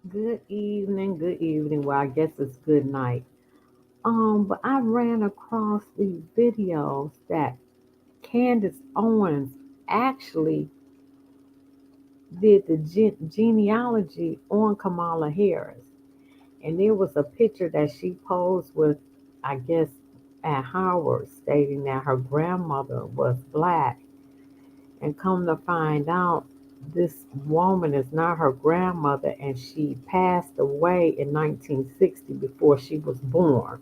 Good evening, good evening. Well, I guess it's good night. But I ran across these videos that Candace Owens actually did the genealogy on Kamala Harris. And there was a picture that she posed with, I guess, at Howard, stating that her grandmother was black. And come to find out, this woman is not her grandmother, and she passed away in 1960 before she was born.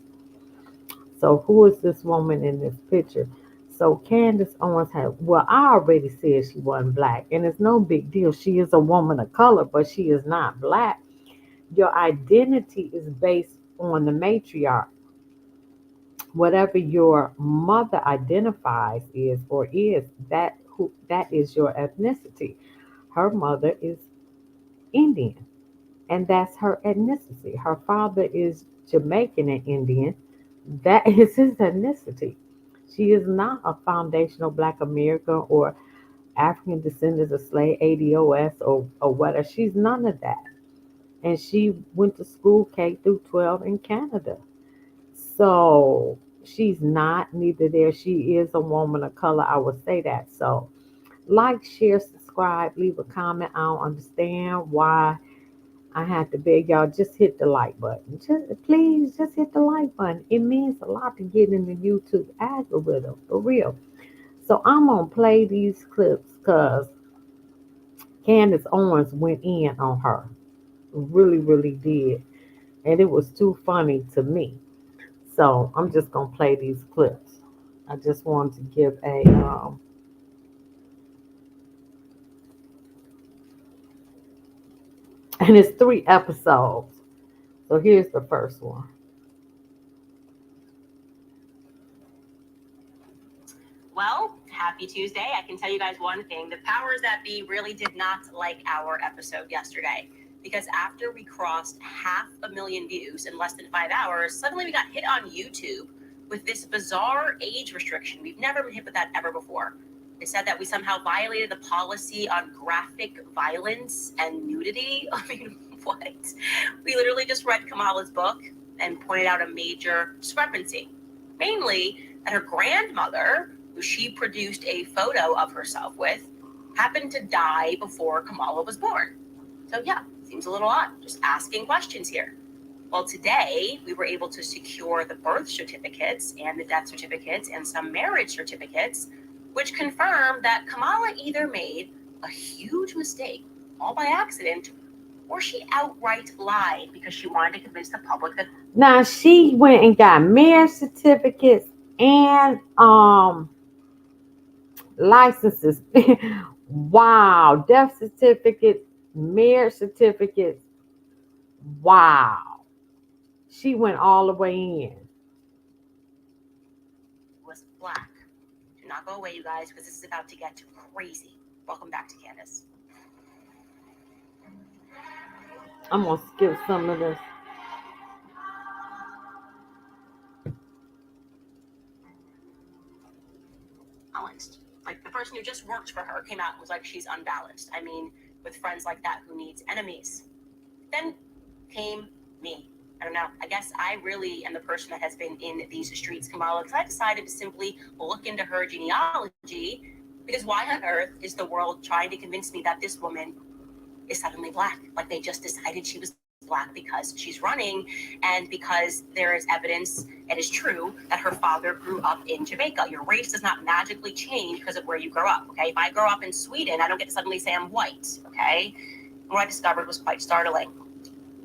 So, who is this woman in this picture? So, Candace Owens had, well, I already said she wasn't black, and it's no big deal. She is a woman of color, but she is not black. Your identity is based on the matriarch. Whatever your mother identifies is or is, that is your ethnicity. Her mother is Indian, and that's her ethnicity. Her father is Jamaican and Indian. That is his ethnicity. She is not a foundational Black American or African descendants of slave ADOS or whatever. She's none of that. And she went to school K through 12 in Canada. So she's not neither there. She is a woman of color. I would say that. So like, share, subscribe, leave a comment. I don't understand why I had to beg y'all, just hit the like button. Just please just hit the like button. It means a lot to get in the YouTube algorithm for real. So I'm gonna play these clips because Candace Owens went in on her. Really, really did. And it was too funny to me. So I'm just gonna play these clips. I just wanted to give a and it's 3 episodes. So here's the first one. Well, happy Tuesday. I can tell you guys one thing. The powers that be really did not like our episode yesterday because after we crossed 500,000 views in less than 5 hours, suddenly we got hit on YouTube with this bizarre age restriction. We've never been hit with that ever before. They said that we somehow violated the policy on graphic violence and nudity. I mean, what? We literally just read Kamala's book and pointed out a major discrepancy. Mainly that her grandmother, who she produced a photo of herself with, happened to die before Kamala was born. So yeah, seems a little odd. Just asking questions here. Well, today we were able to secure the birth certificates and the death certificates and some marriage certificates, which confirm that Kamala either made a huge mistake all by accident or she outright lied because she wanted to convince the public that. Now she went and got marriage certificates and licenses. Wow, death certificates, marriage certificates. Wow, she went all the way in. Was black. Do not go away, you guys, because this is about to get crazy. Welcome back to Candace. I'm gonna skip some of this. Owens, like the person who just worked for her, came out and was like, she's unbalanced. I mean, with friends like that, who needs enemies? Then came me. I don't know. I guess I really am the person that has been in these streets, Kamala, because I decided to simply look into her genealogy. Because why on earth is the world trying to convince me that this woman is suddenly black? Like they just decided she was black because she's running and because there is evidence, it is true, that her father grew up in Jamaica. Your race does not magically change because of where you grow up, okay? If I grow up in Sweden, I don't get to suddenly say I'm white, okay? And what I discovered was quite startling.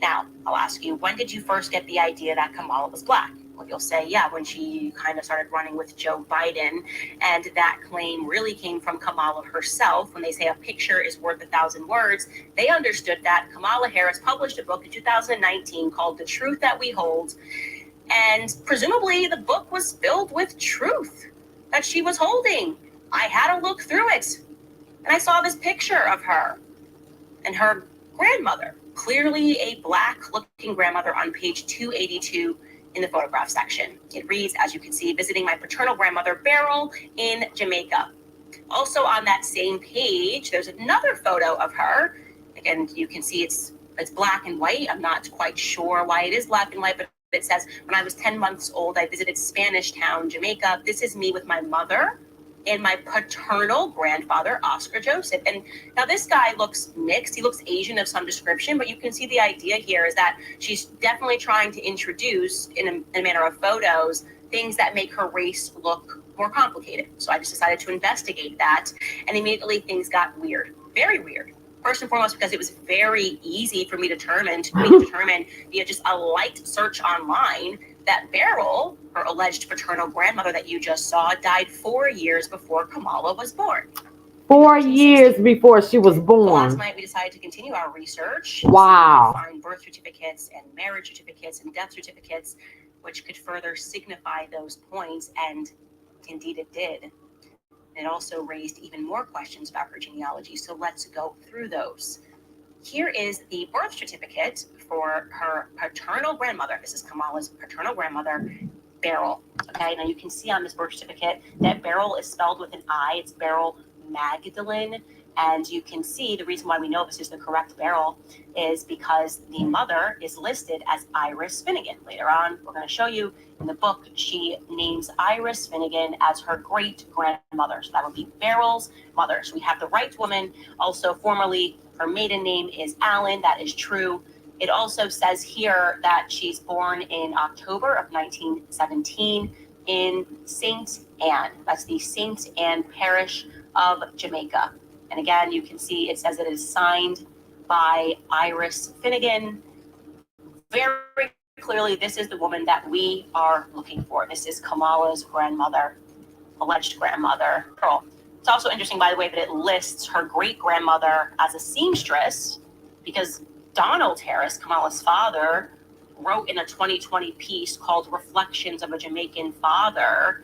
Now, I'll ask you, when did you first get the idea that Kamala was black? Well, you'll say, yeah, when she kind of started running with Joe Biden. And that claim really came from Kamala herself. When they say a picture is worth 1,000 words, they understood that. Kamala Harris published a book in 2019 called The Truth That We Hold. And presumably the book was filled with truth that she was holding. I had to look through it. And I saw this picture of her and her grandmother, clearly a black-looking grandmother on page 282 in the photograph section. It reads, as you can see, visiting my paternal grandmother, Beryl, in Jamaica. Also on that same page, there's another photo of her. Again, you can see it's it's black and white. I'm not quite sure why it is black and white, but it says, when I was 10 months old, I visited Spanish Town, Jamaica. This is me with my mother and my paternal grandfather, Oscar Joseph. And now this guy looks mixed. He looks Asian of some description, but you can see the idea here is that she's definitely trying to introduce, in a manner of photos, things that make her race look more complicated. So I just decided to investigate that, and immediately things got weird, very weird. First and foremost, because it was very easy for me to determine via just a light search online that Beryl, her alleged paternal grandmother that you just saw, died 4 years before Kamala was born. 4 years before she was So last born. night we decided to continue our research. Wow. Find birth certificates and marriage certificates and death certificates, which could further signify those points, and indeed it did. It also raised even more questions about her genealogy, so let's go through those. Here is the birth certificate for her paternal grandmother. This is Kamala's paternal grandmother, Beryl. Okay, now you can see on this birth certificate that Beryl is spelled with an I. It's Beryl Magdalene. And you can see the reason why we know this is the correct Beryl is because the mother is listed as Iris Finnegan. Later on, we're going to show you in the book, she names Iris Finnegan as her great grandmother. So that would be Beryl's mother. So we have the right woman. Also, formerly, her maiden name is Allen. That is true. It also says here that she's born in October of 1917 in St. Anne. That's the St. Anne parish of Jamaica. And again, you can see it says it is signed by Iris Finnegan. Very clearly, this is the woman that we are looking for. This is Kamala's grandmother, alleged grandmother, Pearl. It's also interesting, by the way, that it lists her great-grandmother as a seamstress because Donald Harris, Kamala's father, wrote in a 2020 piece called Reflections of a Jamaican Father,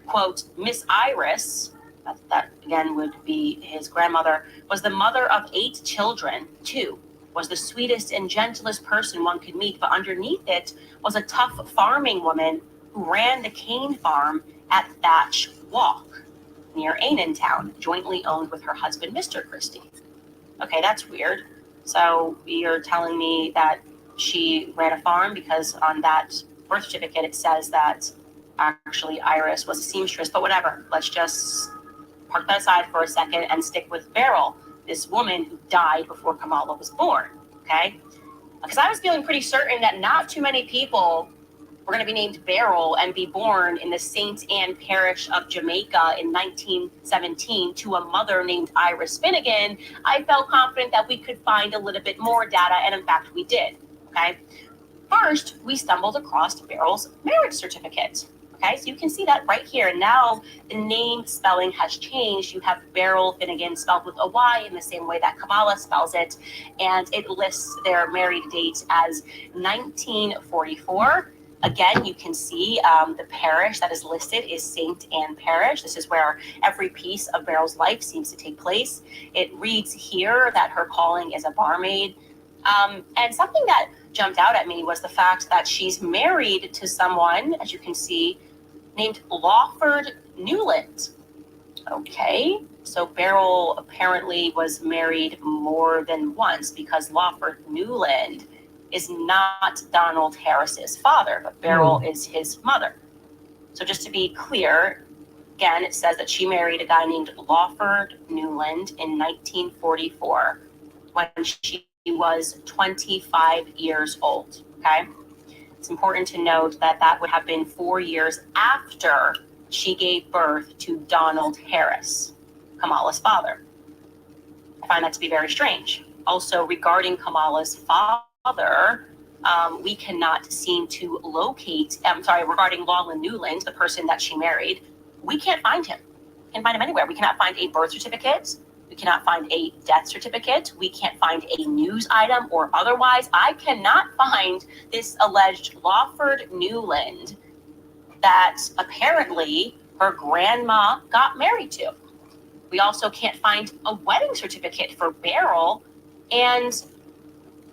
quote, Miss Iris, that again would be his grandmother, was the mother of 8 children, 2, was the sweetest and gentlest person one could meet, but underneath it was a tough farming woman who ran the cane farm at Thatch Walk near Annan Town, jointly owned with her husband, Mr. Christie. Okay, that's weird. So you're telling me that she ran a farm because on that birth certificate it says that actually Iris was a seamstress, but whatever. Let's just park that aside for a second and stick with Beryl, this woman who died before Kamala was born, okay? Because I was feeling pretty certain that not too many people were going to be named Beryl and be born in the St. Anne parish of Jamaica in 1917 to a mother named Iris Finnegan. I felt confident that we could find a little bit more data, and in fact we did, okay? First, we stumbled across Beryl's marriage certificate. Okay, so you can see that right here. Now the name spelling has changed. You have Beryl Finnegan spelled with a Y in the same way that Kamala spells it. And it lists their married date as 1944. Again, you can see the parish that is listed is St. Anne Parish. This is where every piece of Beryl's life seems to take place. It reads here that her calling is a barmaid. And something that jumped out at me was the fact that she's married to someone, as you can see, named Lawford Newland. Okay, so Beryl apparently was married more than once because Lawford Newland is not Donald Harris's father, but Beryl is his mother. So just to be clear, again, it says that she married a guy named Lawford Newland in 1944 when she was 25 years old, okay? It's important to note that that would have been 4 years after she gave birth to Donald Harris, Kamala's father. I find that to be very strange. Also, regarding Kamala's father, we cannot seem to locate, regarding Lawland Newland, the person that she married, we can't find him. We can't find him anywhere. We cannot find a birth certificate. We cannot find a death certificate. We can't find a news item or otherwise. I cannot find this alleged Lawford Newland that apparently her grandma got married to. We also can't find a wedding certificate for Beryl and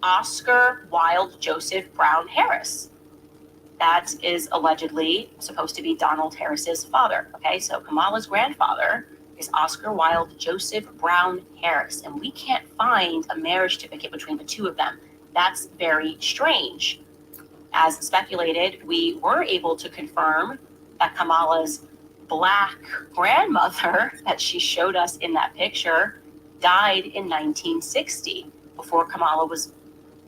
Oscar Wilde Joseph Brown Harris. That is allegedly supposed to be Donald Harris's father. Okay, so Kamala's grandfather is Oscar Wilde Joseph Brown Harris, and we can't find a marriage certificate between the two of them. That's very strange. As speculated, we were able to confirm that Kamala's Black grandmother that she showed us in that picture died in 1960, before Kamala was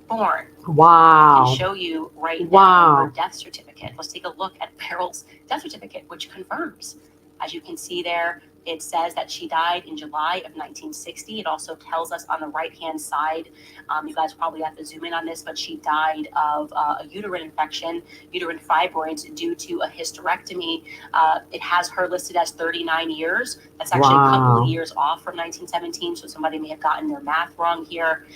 born. I can Wow. show you right now her Wow. death certificate. Let's take a look at Beryl's death certificate, which confirms. As you can see there, it says that she died in July of 1960. It also tells us on the right-hand side, you guys probably have to zoom in on this, but she died of a uterine infection, uterine fibroids due to a hysterectomy. It has her listed as 39 years. That's actually a couple of Wow. years off from 1917, so somebody may have gotten their math wrong here.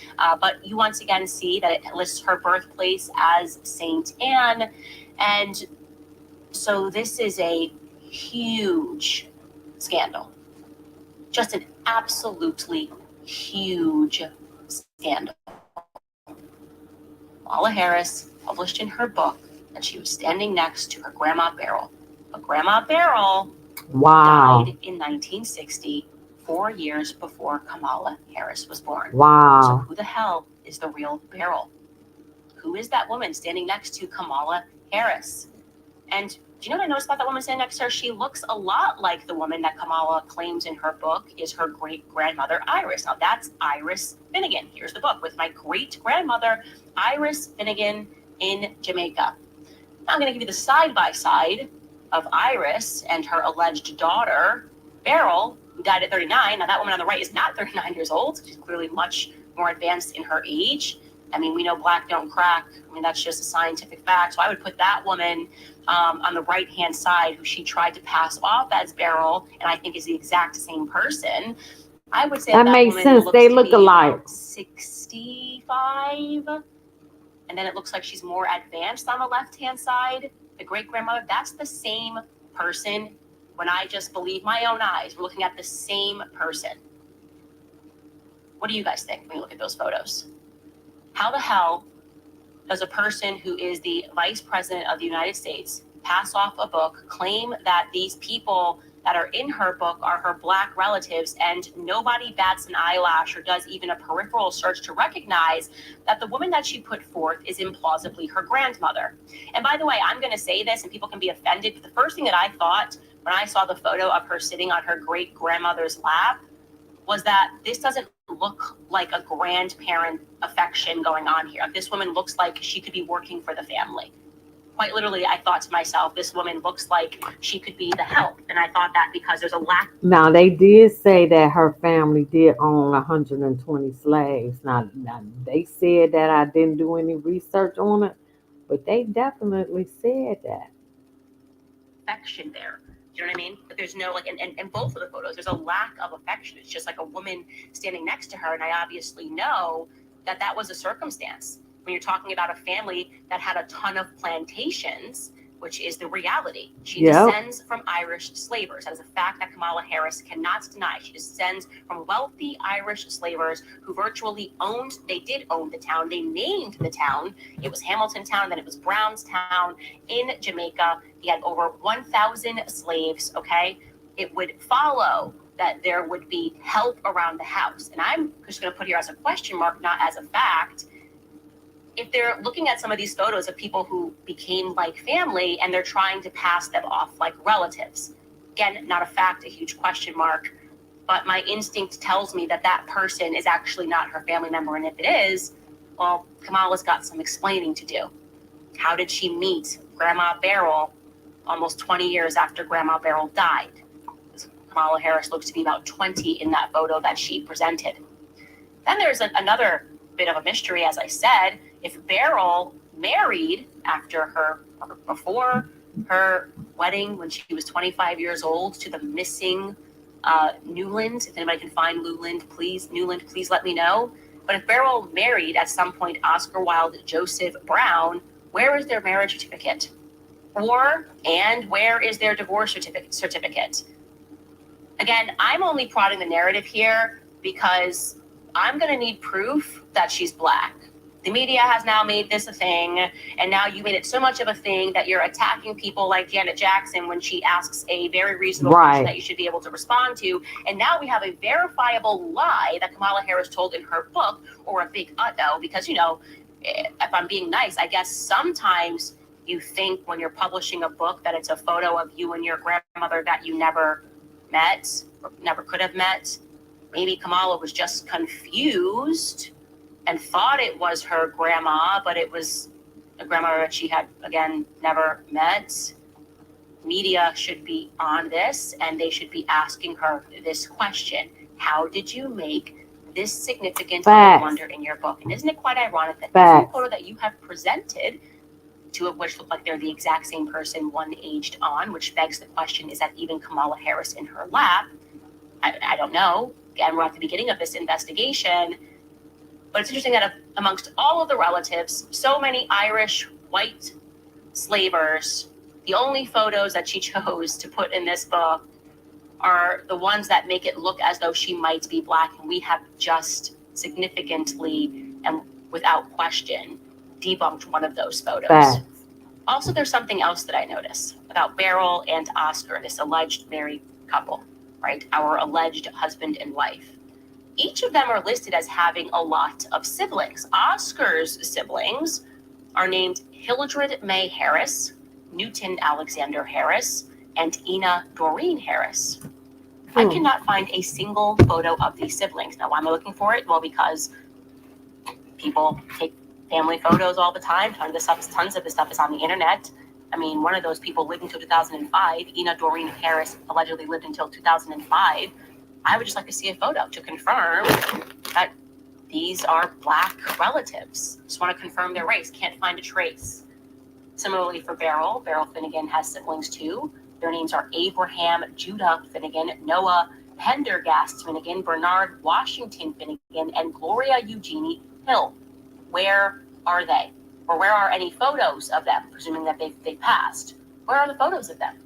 But you once again see that it lists her birthplace as Saint Anne. And so this is a huge scandal. Just an absolutely huge scandal. Kamala Harris published in her book that she was standing next to her grandma Beryl. But Grandma Beryl Wow. died in 1960, 4 years before Kamala Harris was born. So Wow. who the hell is the real Beryl? Who is that woman standing next to Kamala Harris? And do you know what I noticed about that woman standing next to her? She looks a lot like the woman that Kamala claims in her book is her great-grandmother, Iris. Now, that's Iris Finnegan. Here's the book with my great-grandmother, Iris Finnegan, in Jamaica. Now, I'm going to give you the side-by-side of Iris and her alleged daughter, Beryl, who died at 39. Now, that woman on the right is not 39 years old. She's clearly much more advanced in her age. I mean, we know black don't crack. I mean, that's just a scientific fact. So I would put that woman on the right-hand side, who she tried to pass off as Beryl, and I think is the exact same person. I would say That that makes woman sense. looks They to look be alike. about 65. And then it looks like she's more advanced on the left-hand side. The great-grandmother, that's the same person. When I just believe my own eyes, we're looking at the same person. What do you guys think when you look at those photos? How the hell does a person who is the vice president of the United States pass off a book, claim that these people that are in her book are her black relatives, and nobody bats an eyelash or does even a peripheral search to recognize that the woman that she put forth is implausibly her grandmother? And by the way, I'm going to say this and people can be offended, but the first thing that I thought when I saw the photo of her sitting on her great grandmother's lap was that this doesn't look like a grandparent affection going on here. This woman looks like she could be working for the family. Quite literally, I thought to myself, this woman looks like she could be the help. And I thought that because there's a lack. Now, they did say that her family did own 120 slaves. Now, they said that I didn't do any research on it, but they definitely said that. Affection there. Do you know what I mean? But there's no, like, in both of the photos, there's a lack of affection. It's just like a woman standing next to her. And I obviously know that that was a circumstance. When you're talking about a family that had a ton of plantations, which is the reality. She Yep. descends from Irish slavers. That is a fact that Kamala Harris cannot deny. She descends from wealthy Irish slavers who virtually owned, they did own the town. They named the town. It was Hamilton Town, then it was Brownstown in Jamaica. He had over 1,000 slaves, okay? It would follow that there would be help around the house. And I'm just going to put here as a question mark, not as a fact. If they're looking at some of these photos of people who became like family and they're trying to pass them off like relatives, again, not a fact, a huge question mark, but my instinct tells me that that person is actually not her family member. And if it is, well, Kamala's got some explaining to do. How did she meet Grandma Beryl almost 20 years after Grandma Beryl died? Kamala Harris looks to be about 20 in that photo that she presented. Then there's another bit of a mystery, as I said. If Beryl married after her, or before her wedding when she was 25 years old to the missing Newland, if anybody can find Newland, please let me know. But if Beryl married at some point Oscar Wilde Joseph Brown, where is their marriage certificate? And where is their divorce certificate? Again, I'm only prodding the narrative here because I'm going to need proof that she's black. The media has now made this a thing, and now you made it so much of a thing that you're attacking people like Janet Jackson when she asks a very reasonable question that you should be able to respond to. And now we have a verifiable lie that Kamala Harris told in her book, or a big uh-oh, because, if I'm being nice, I guess sometimes you think when you're publishing a book that it's a photo of you and your grandmother that you never met, or never could have met. Maybe Kamala was just confused and thought it was her grandma, but it was a grandma that she had, again, never met. Media should be on this, and they should be asking her this question. How did you make this significant blunder in your book? And isn't it quite ironic that every photo that you have presented, two of which look like they're the exact same person, one aged on, which begs the question, is that even Kamala Harris in her lap? I don't know. Again, we're at the beginning of this investigation. But it's interesting that amongst all of the relatives, so many Irish white slavers, the only photos that she chose to put in this book are the ones that make it look as though she might be Black. And we have just significantly and without question debunked one of those photos. Also, there's something else that I notice about Beryl and Oscar, this alleged married couple, right? Our alleged husband and wife. Each of them are listed as having a lot of siblings. Oscar's siblings are named Hildred May Harris, Newton Alexander Harris, and Ina Doreen Harris. I cannot find a single photo of these siblings. Now, why am I looking for it? Well, because people take family photos all the time. Tons of this stuff is on the internet. I mean, one of those people lived until 2005. Ina Doreen Harris allegedly lived until 2005. I would just like to see a photo to confirm that these are Black relatives. Just want to confirm their race. Can't find a trace. Similarly for Beryl Finnegan has siblings too. Their names are Abraham Judah Finnegan, Noah Pendergast Finnegan, Bernard Washington Finnegan, and Gloria Eugenie Hill. Where are they? Or where are any photos of them, presuming that they've passed? Where are the photos of them?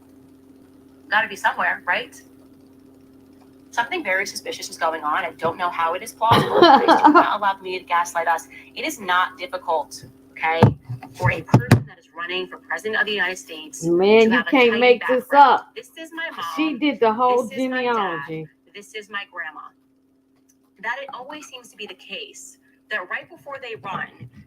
Got to be somewhere, right? Something very suspicious is going on. I don't know how it is plausible. Do not allow the media to gaslight us. It is not difficult, okay, for a person that is running for president of the United States. Man, you can't make this up. This is my mom. She did the whole genealogy. This is my grandma. That it always seems to be the case that right before they run,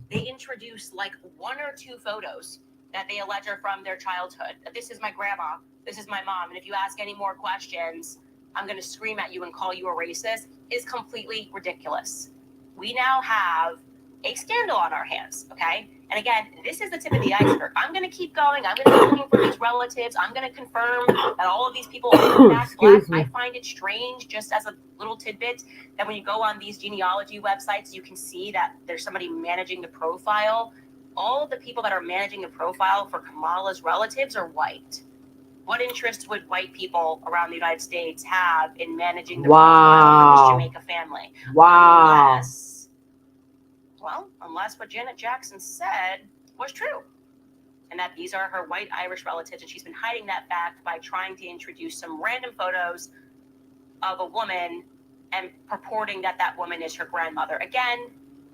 they introduce like one or two photos that they allege are from their childhood. This is my grandma. This is my mom. And if you ask any more questions, I'm going to scream at you and call you a racist, is completely ridiculous. We now have a scandal on our hands, okay? And again, this is the tip of the iceberg. I'm going to keep going. I'm going to be looking for these relatives. I'm going to confirm that all of these people are in fact Black. I find it strange, just as a little tidbit, that when you go on these genealogy websites, you can see that there's somebody managing the profile. All of the people that are managing the profile for Kamala's relatives are white. What interest would white people around the United States have in managing the profile for this Jamaica family? Unless what Janet Jackson said was true, and that these are her white Irish relatives, and she's been hiding that fact by trying to introduce some random photos of a woman and purporting that that woman is her grandmother. Again,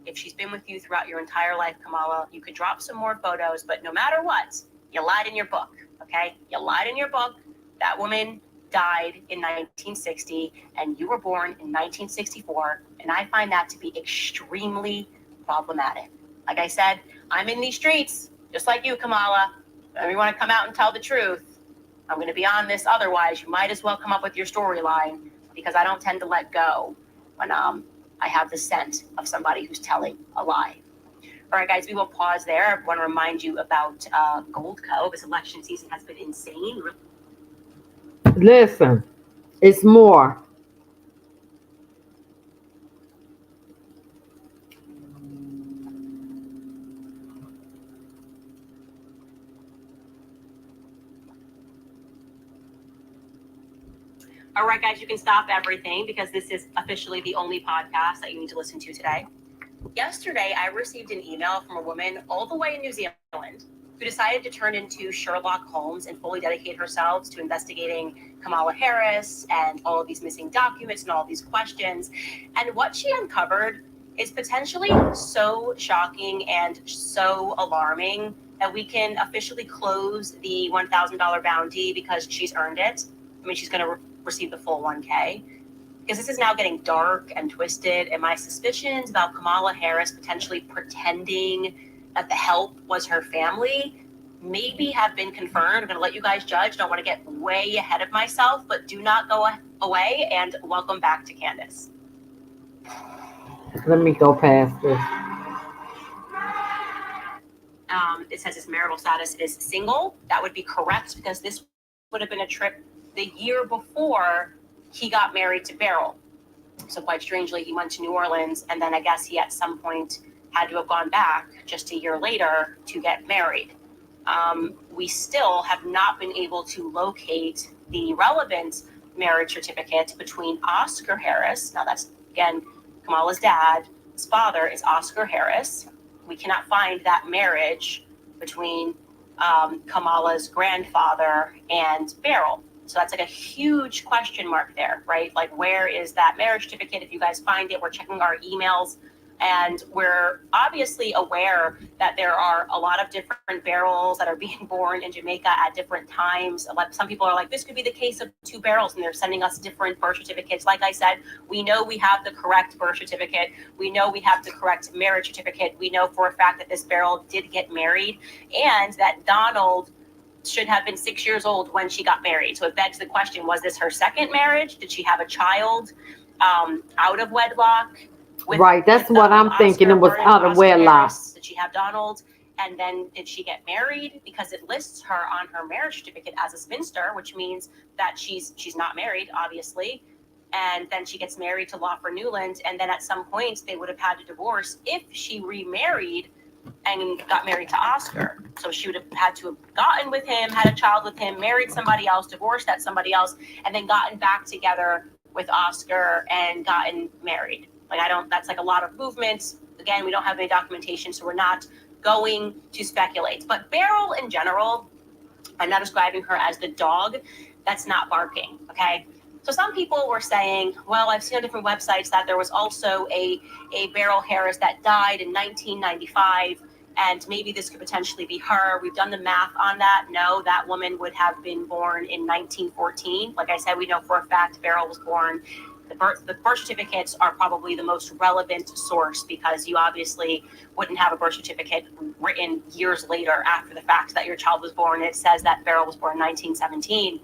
if she's been with you throughout your entire life, Kamala, you could drop some more photos, but no matter what, you lied in your book. Okay, you lied in your book. That woman died in 1960, and you were born in 1964, and I find that to be extremely problematic. Like I said, I'm in these streets, just like you, Kamala. If you want to come out and tell the truth, I'm going to be on this. Otherwise, you might as well come up with your storyline, because I don't tend to let go when I have the scent of somebody who's telling a lie. All right, guys, we will pause there. I want to remind you about Goldco. This election season has been insane. Listen, it's more. All right, guys, you can stop everything because this is officially the only podcast that you need to listen to today. Yesterday, I received an email from a woman all the way in New Zealand who decided to turn into Sherlock Holmes and fully dedicate herself to investigating Kamala Harris and all of these missing documents and all these questions. And what she uncovered is potentially so shocking and so alarming that we can officially close the $1,000 bounty because she's earned it. I mean, she's going to receive the full 1K. Because this is now getting dark and twisted, and my suspicions about Kamala Harris potentially pretending that the help was her family maybe have been confirmed. I'm going to let you guys judge. Don't want to get way ahead of myself, but do not go away, and welcome back to Candance. Let me go past this. It says his marital status is single. That would be correct because this would have been a trip the year before he got married to Beryl. So quite strangely, he went to New Orleans, and then I guess he at some point had to have gone back just a year later to get married. We still have not been able to locate the relevant marriage certificate between Oscar Harris. Now that's, again, Kamala's dad. His father is Oscar Harris. We cannot find that marriage between Kamala's grandfather and Beryl. So that's like a huge question mark there, right? Like, where is that marriage certificate? If you guys find it, we're checking our emails. And we're obviously aware that there are a lot of different Beryls that are being born in Jamaica at different times. Some people are like, this could be the case of two Beryls, and they're sending us different birth certificates. Like I said, we know we have the correct birth certificate. We know we have the correct marriage certificate. We know for a fact that this Beryl did get married, and that Donald should have been 6 years old when she got married. So it begs the question, was this her second marriage? Did she have a child out of wedlock? Right, that's what I'm thinking. It was out of wedlock. Did she have Donald? And then did she get married? Because it lists her on her marriage certificate as a spinster, which means that she's not married, obviously. And then she gets married to Lawford Newland. And then at some point, they would have had to divorce if she remarried and got married to Oscar. So she would have had to have gotten with him, had a child with him, married somebody else, divorced that somebody else, and then gotten back together with Oscar and gotten married. That's like a lot of movement. Again, we don't have any documentation, so we're not going to speculate. But Beryl in general, I'm not describing her as the dog that's not barking, okay? So some people were saying, well, I've seen on different websites that there was also a Beryl Harris that died in 1995, and maybe this could potentially be her. We've done the math on that. No, that woman would have been born in 1914. Like I said, we know for a fact Beryl was born. The birth certificates are probably the most relevant source because you obviously wouldn't have a birth certificate written years later after the fact that your child was born. It says that Beryl was born in 1917.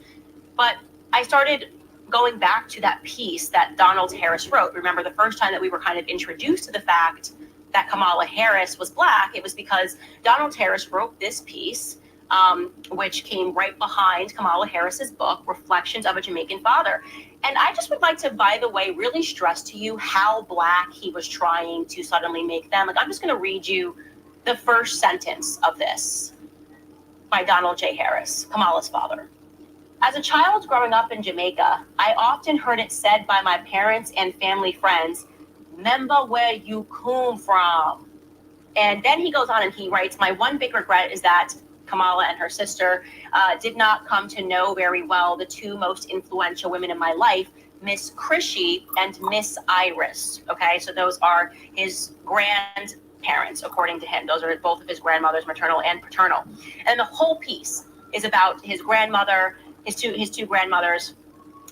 But I started going back to that piece that Donald Harris wrote. Remember, the first time that we were kind of introduced to the fact that Kamala Harris was Black, it was because Donald Harris wrote this piece, which came right behind Kamala Harris's book, Reflections of a Jamaican Father. And I just would like to, by the way, really stress to you how Black he was trying to suddenly make them. Like, I'm just going to read you the first sentence of this by Donald J. Harris, Kamala's father. As a child growing up in Jamaica, I often heard it said by my parents and family friends, "Remember where you come from." And then he goes on and he writes, my one big regret is that Kamala and her sister did not come to know very well the two most influential women in my life, Miss Chrissy and Miss Iris. Okay, so those are his grandparents, according to him. Those are both of his grandmothers, maternal and paternal. And the whole piece is about his grandmother, his two grandmothers.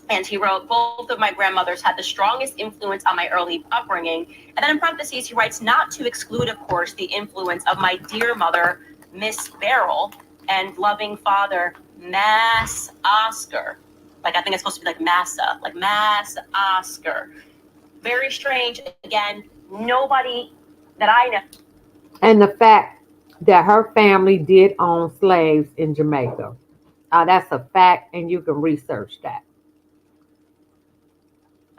And he wrote, both of my grandmothers had the strongest influence on my early upbringing. And then in parentheses, he writes, not to exclude, of course, the influence of my dear mother, Miss Beryl, and loving father, Mass Oscar. Like, I think it's supposed to be like Massa, like Mass Oscar. Very strange. Again, nobody that I know. And the fact that her family did own slaves in Jamaica. That's a fact, and you can research that.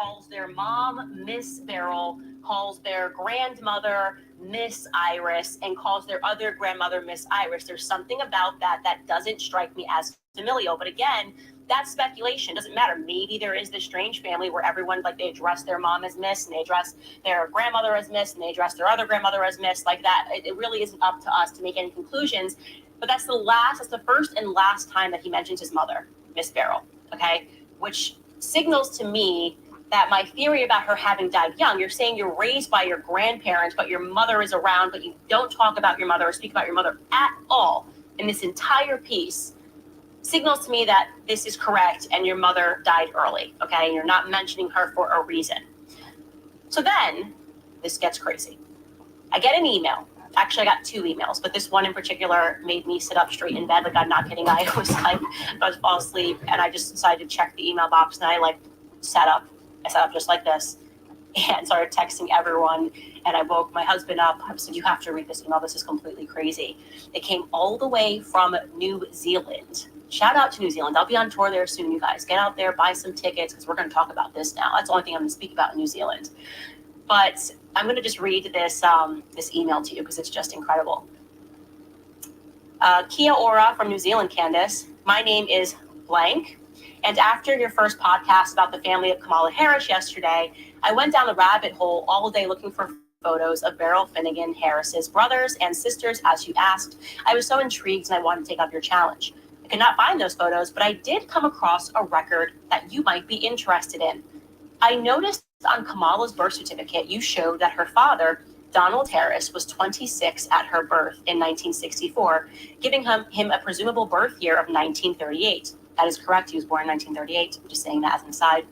Calls their mom Miss Beryl, calls their grandmother Miss Iris, and calls their other grandmother Miss Iris. There's something about that doesn't strike me as familial. But again, that's speculation. Doesn't matter. Maybe there is this strange family where everyone, like, they address their mom as Miss, and they address their grandmother as Miss, and they address their other grandmother as Miss, like that. It really isn't up to us to make any conclusions. But that's the first and last time that he mentions his mother, Miss Beryl. Okay, which signals to me that my theory about her having died young, you're saying you're raised by your grandparents, but your mother is around, but you don't talk about your mother or speak about your mother at all in this entire piece, signals to me that this is correct and your mother died early, okay? And you're not mentioning her for a reason. So then, this gets crazy. I get an email. Actually, I got 2 emails, but this one in particular made me sit up straight in bed. Like, I'm not kidding. I was like, I was fall asleep, and I just decided to check the email box, and I sat up. I sat up just like this and started texting everyone. And I woke my husband up. I said, "You have to read this email. This is completely crazy." It came all the way from New Zealand. Shout out to New Zealand. I'll be on tour there soon, you guys. Get out there, buy some tickets, because we're going to talk about this now. That's the only thing I'm going to speak about in New Zealand. But I'm going to just read this email to you because it's just incredible. Kia ora from New Zealand, Candance. My name is blank. And after your first podcast about the family of Kamala Harris yesterday, I went down the rabbit hole all day looking for photos of Beryl Finnegan Harris's brothers and sisters, as you asked. I was so intrigued and I wanted to take up your challenge. I could not find those photos, but I did come across a record that you might be interested in. I noticed on Kamala's birth certificate, you showed that her father, Donald Harris, was 26 at her birth in 1964, giving him a presumable birth year of 1938. That is correct. He was born in 1938. I'm just saying that as an aside.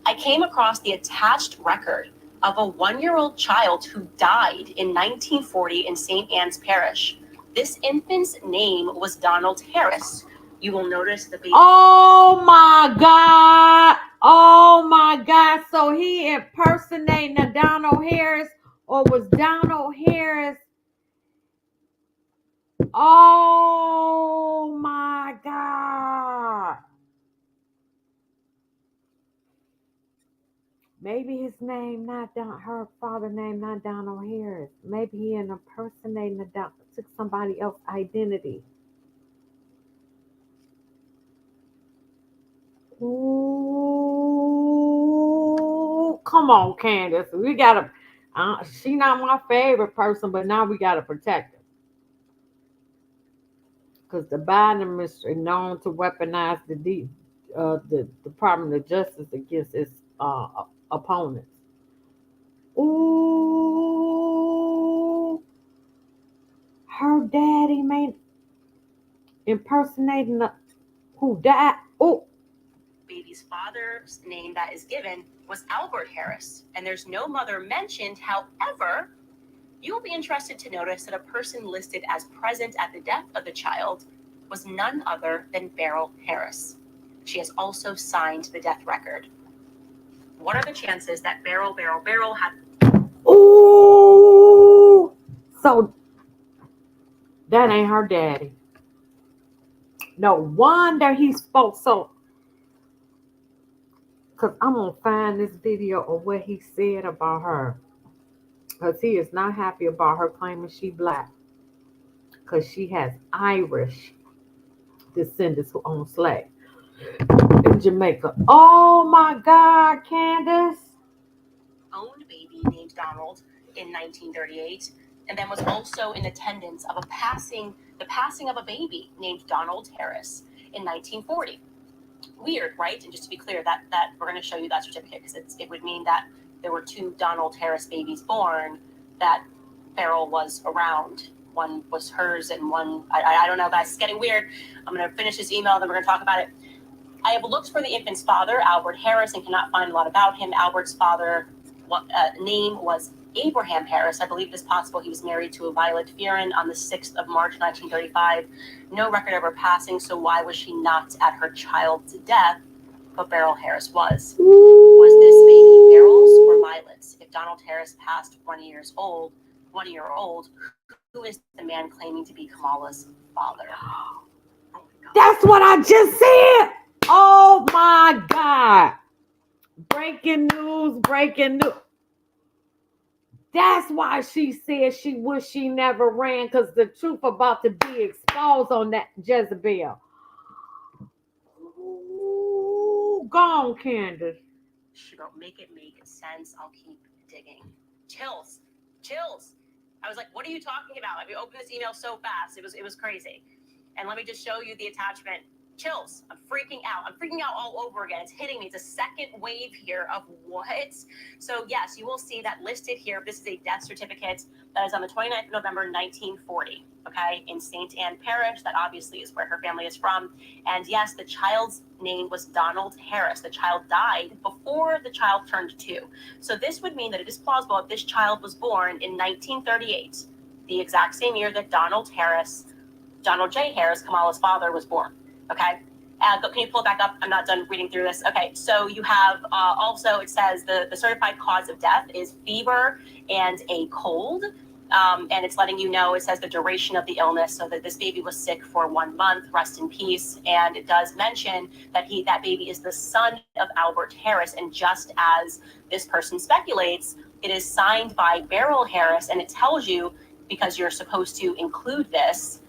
I came across the attached record of a 1-year-old child who died in 1940 in St. Anne's Parish. This infant's name was Donald Harris. You will notice the baby. Oh my God. Oh my God. So he impersonating a Donald Harris, or was Donald Harris? Oh my God. Maybe his name not her father name not Donald Harris. Maybe he impersonating took somebody else's identity. Ooh, come on, Candace. We gotta. She not my favorite person, but now we gotta protect her because the Biden administration known to weaponize the Department of Justice against its opponents. Ooh, her daddy made impersonating who died. Oh, Baby's father's name that is given was Albert Harris, and there's no mother mentioned. However, you will be interested to notice that a person listed as present at the death of the child was none other than Beryl Harris. She has also signed the death record. What are the chances that Beryl had... ooh. So that ain't her daddy. No wonder he spoke so. Because I'm going to find this video of what he said about her. Because he is not happy about her claiming she black. Because she has Irish descendants who own slaves in Jamaica. Oh my God, Candace. Owned baby named Donald in 1938, and then was also in attendance of the passing of a baby named Donald Harris in 1940. Weird, right? And just to be clear, that we're going to show you that certificate because it would mean that there were 2 Donald Harris babies born that Beryl was around. One was hers and one, I don't know, guys. It's getting weird. I'm going to finish this email, then we're going to talk about it. I have looked for the infant's father, Albert Harris, and cannot find a lot about him. Albert's father name was Abraham Harris. I believe it is possible he was married to a Violet Fearon on the 6th of March, 1935. No record of her passing, so why was she not at her child's death? But Beryl Harris was. Was this baby Beryl's or Violet's? If Donald Harris passed 1 year old, who is the man claiming to be Kamala's father? Oh That's what I just said. Oh my God. Breaking news, breaking news. That's why she said she wish she never ran, because the truth about to be exposed on that Jezebel. Ooh, gone, Candace. Make it make sense. I'll keep digging. Chills. I was like, what are you talking about? We opened this email so fast. It was crazy. And let me just show you the attachment chills. I'm freaking out. I'm freaking out all over again. It's hitting me. It's a second wave here of what? So yes, you will see that listed here. This is a death certificate that is on the 29th of November, 1940, okay, in St. Anne Parish. That obviously is where her family is from. And yes, the child's name was Donald Harris. The child died before the child turned 2. So this would mean that it is plausible if this child was born in 1938, the exact same year that Donald J. Harris, Kamala's father, was born. Okay. Can you pull it back up? I'm not done reading through this. Okay. So you have also, it says the certified cause of death is fever and a cold. And it's letting you know, it says the duration of the illness, so that this baby was sick for 1 month, rest in peace. And it does mention that that baby is the son of Albert Harris. And just as this person speculates, it is signed by Beryl Harris, and it tells you, because you're supposed to include this,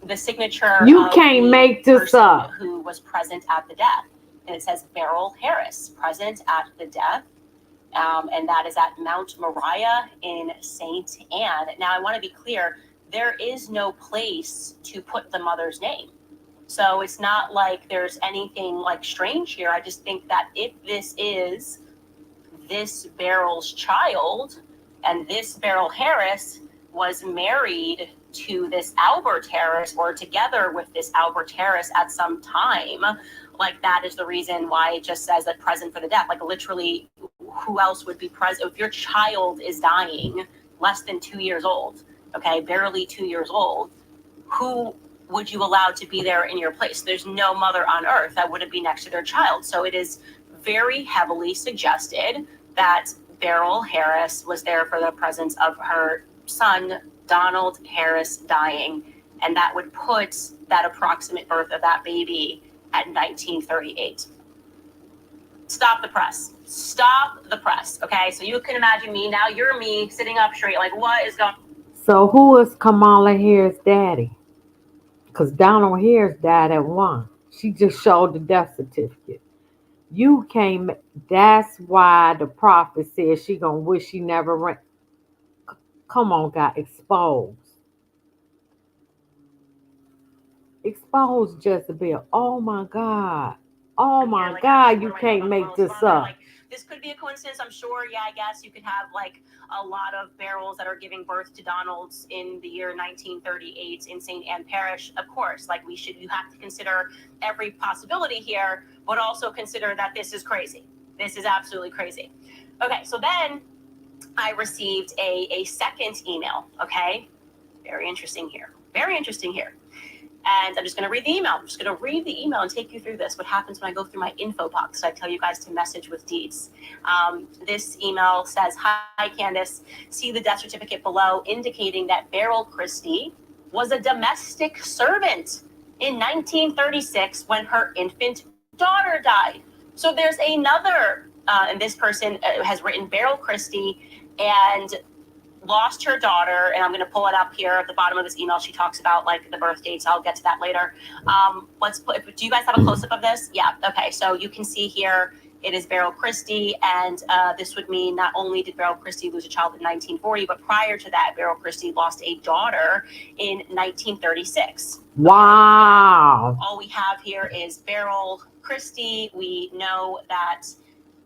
the signature you of can't the make this up, who was present at the death. And it says Beryl Harris, present at the death. And that is at Mount Moriah in St. Anne. Now, I want to be clear, there is no place to put the mother's name. So it's not like there's anything like strange here. I just think that if this is this Beryl's child, and this Beryl Harris was married to this Albert Harris, or together with this Albert Harris at some time, like that is the reason why it just says that present for the death. Like literally, who else would be present if your child is dying, less than 2 years old, okay, barely 2 years old? Who would you allow to be there in your place? There's no mother on earth that wouldn't be next to their child. So it is very heavily suggested that Beryl Harris was there for the presence of her son, Donald Harris, dying. And that would put that approximate birth of that baby at 1938. Stop the press. Stop the press. Okay, so you can imagine me now. You're me sitting up straight. Like, what is going? So who is Kamala Harris' daddy? Because Donald Harris died at 1. She just showed the death certificate. You can't. That's why the prophet said she gonna wish she never ran. Come on, got exposed. Exposed Jezebel. Oh my God. Oh Here, my like, God. what You do I know can't about make Kamala's this father? up. Like, this could be a coincidence. I'm sure. Yeah, I guess you could have like a lot of Beryls that are giving birth to Donalds in the year 1938 in St. Anne Parish. Of course, like you have to consider every possibility here, but also consider that this is crazy. This is absolutely crazy. Okay, so then I received a second email. Okay, very interesting here. Very interesting here. And I'm just going to read the email. I'm just going to read the email and take you through this. What happens when I go through my info box? So I tell you guys to message with deeds. This email says, "Hi, Candace. See the death certificate below indicating that Beryl Christie was a domestic servant in 1936 when her infant daughter died." So there's another, and this person has written Beryl Christie and lost her daughter, and I'm going to pull it up here at the bottom of this email. She talks about like the birth dates. I'll get to that later. Do you guys have a close-up of this? Yeah. Okay. So you can see here it is Beryl Christie, and this would mean not only did Beryl Christie lose a child in 1940, but prior to that, Beryl Christie lost a daughter in 1936. Wow. All we have here is Beryl Christie. We know that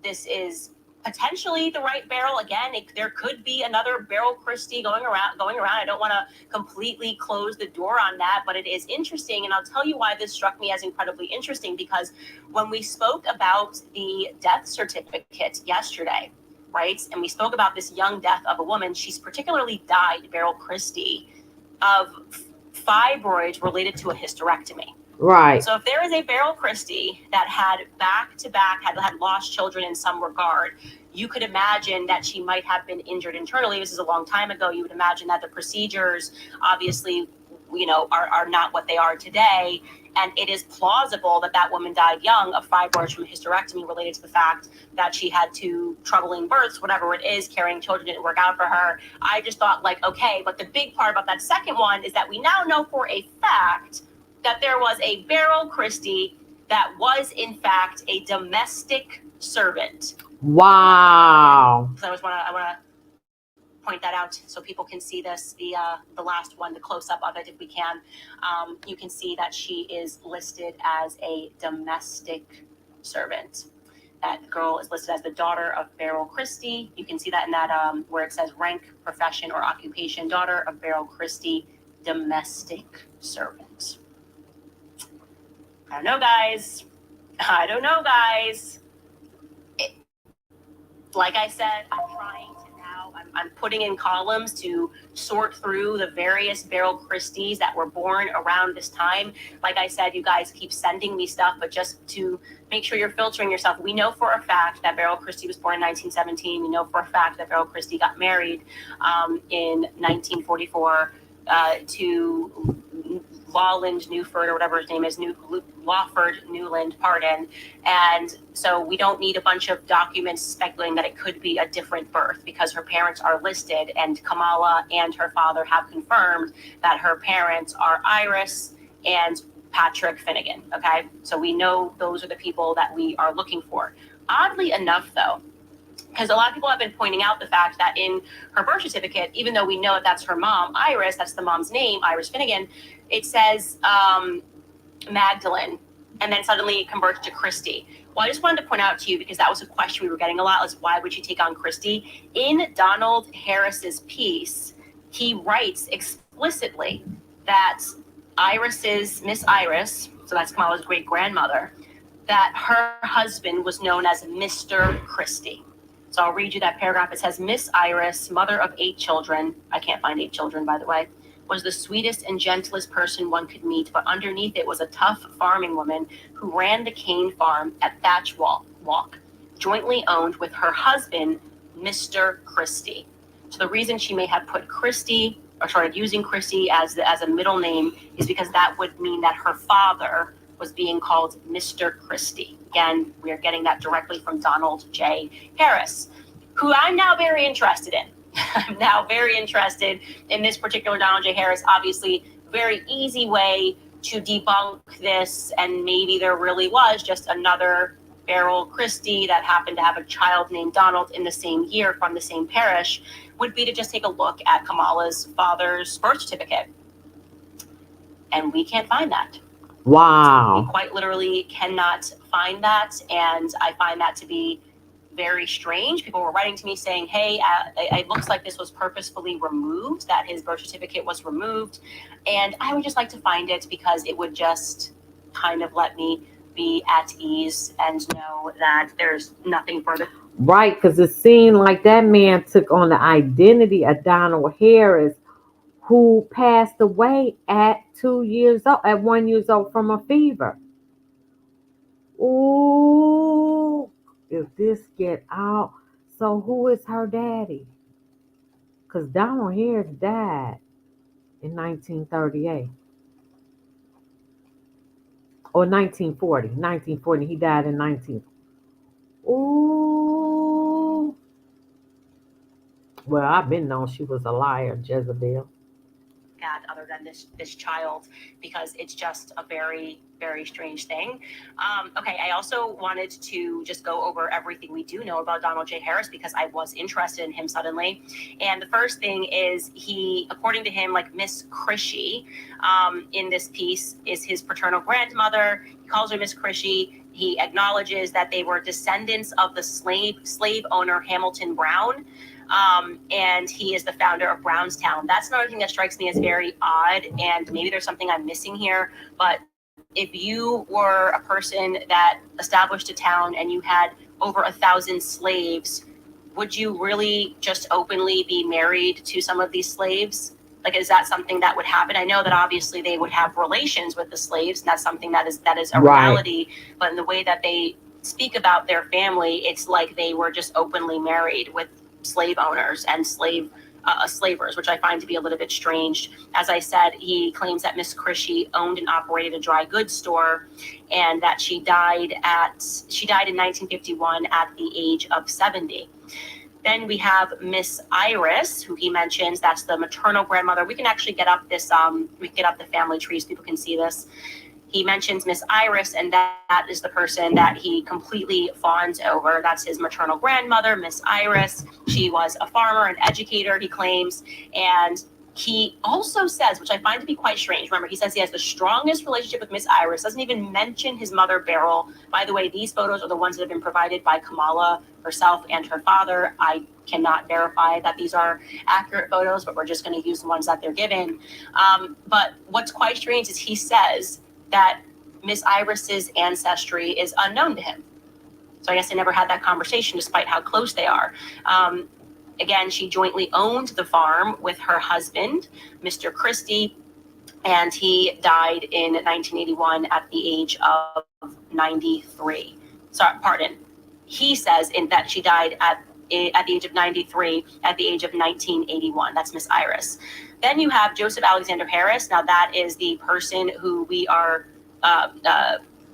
this is potentially the right Beryl. Again, there could be another Beryl Christie going around. I don't want to completely close the door on that, but it is interesting. And I'll tell you why this struck me as incredibly interesting, because when we spoke about the death certificate yesterday, right, and we spoke about this young death of a woman, she's particularly died, Beryl Christie, of fibroids related to a hysterectomy. Right. So if there is a Beryl Christie that had back-to-back, had lost children in some regard, you could imagine that she might have been injured internally. This is a long time ago. You would imagine that the procedures, obviously, are not what they are today. And it is plausible that that woman died young of fibroids from a hysterectomy related to the fact that she had two troubling births, whatever it is, carrying children didn't work out for her. I just thought, like, okay, but the big part about that second one is that we now know for a fact that there was a Beryl Christie that was, in fact, a domestic servant. Wow. So I want to point that out so people can see this, the last one, the close-up of it if we can. You can see that she is listed as a domestic servant. That girl is listed as the daughter of Beryl Christie. You can see that in that where it says rank, profession, or occupation, daughter of Beryl Christie, domestic servant. I don't know, guys. Like I said, I'm putting in columns to sort through the various Beryl Christies that were born around this time. Like I said, you guys keep sending me stuff, but just to make sure you're filtering yourself. We know for a fact that Beryl Christie was born in 1917. We know for a fact that Beryl Christie got married in 1944 to Lawland Newford, or whatever his name is, Lawford Newland, pardon. And so we don't need a bunch of documents speculating that it could be a different birth, because her parents are listed, and Kamala and her father have confirmed that her parents are Iris and Patrick Finnegan. Okay, so we know those are the people that we are looking for. Oddly enough, though, because a lot of people have been pointing out the fact that in her birth certificate, even though we know that that's her mom, Iris, that's the mom's name, Iris Finnegan, it says Magdalene, and then suddenly it converts to Christie. Well, I just wanted to point out to you, because that was a question we were getting a lot, is why would she take on Christie? In Donald Harris's piece, he writes explicitly that Miss Iris, so that's Kamala's great-grandmother, that her husband was known as Mr. Christie. So I'll read you that paragraph. It says, Miss Iris, mother of 8 children, I can't find 8 children, by the way, was the sweetest and gentlest person one could meet, but underneath it was a tough farming woman who ran the cane farm at Thatch Walk, jointly owned with her husband, Mr. Christie. So the reason she may have put Christie, or started using Christie as a middle name, is because that would mean that her father was being called Mr. Christie. Again, we are getting that directly from Donald J. Harris, who I'm now very interested in. I'm now very interested in this particular Donald J. Harris. Obviously, very easy way to debunk this, and maybe there really was just another Beryl Christie that happened to have a child named Donald in the same year from the same parish, would be to just take a look at Kamala's father's birth certificate. And we can't find that. Wow. We quite literally cannot find that, and I find that to be very strange. People were writing to me saying, hey, it looks like this was purposefully removed, that his birth certificate was removed, and I would just like to find it, because it would just kind of let me be at ease and know that there's nothing further. Right, because it seemed like that man took on the identity of Donald Harris, who passed away at 1 year old from a fever. Ooh, if this get out, so who is her daddy? Because Donald Harris died in 1938 or 1940. 1940, he died in 19. Ooh, well, I've been known she was a liar, Jezebel. At other than this child, because it's just a very, very strange thing. Okay, I also wanted to just go over everything we do know about Donald J. Harris, because I was interested in him suddenly. And the first thing is, he, according to him, like Miss Christie in this piece, is his paternal grandmother. He calls her Miss Christie. He acknowledges that they were descendants of the slave owner Hamilton Brown. And he is the founder of Brownstown. That's another thing that strikes me as very odd, and maybe there's something I'm missing here. But if you were a person that established a town and you had over 1,000 slaves, would you really just openly be married to some of these slaves? Like, is that something that would happen? I know that obviously they would have relations with the slaves, and that's something that is a reality. But in the way that they speak about their family, it's like they were just openly married with slave owners and slavers, which I find to be a little bit strange. As I said, he claims that Miss Christie owned and operated a dry goods store, and that she died in 1951 at the age of 70. Then we have Miss Iris, who he mentions, that's the maternal grandmother. We can actually get up this, we can get up the family tree so people can see this. He mentions Miss Iris, and that is the person that he completely fawns over. That's his maternal grandmother, Miss Iris. She was a farmer, an educator, he claims. And he also says, which I find to be quite strange, remember, he says he has the strongest relationship with Miss Iris, doesn't even mention his mother, Beryl. By the way, these photos are the ones that have been provided by Kamala herself and her father. I cannot verify that these are accurate photos, but we're just going to use the ones that they're given. But what's quite strange is he says that Miss Iris's ancestry is unknown to him. So I guess they never had that conversation despite how close they are. Again, she jointly owned the farm with her husband, Mr. Christie, and he died in 1981 at the age of 93. Sorry, pardon. He says that she died at the age of 93 at the age of 1981. That's Miss Iris. Then you have Joseph Alexander Harris. Now that is the person who we are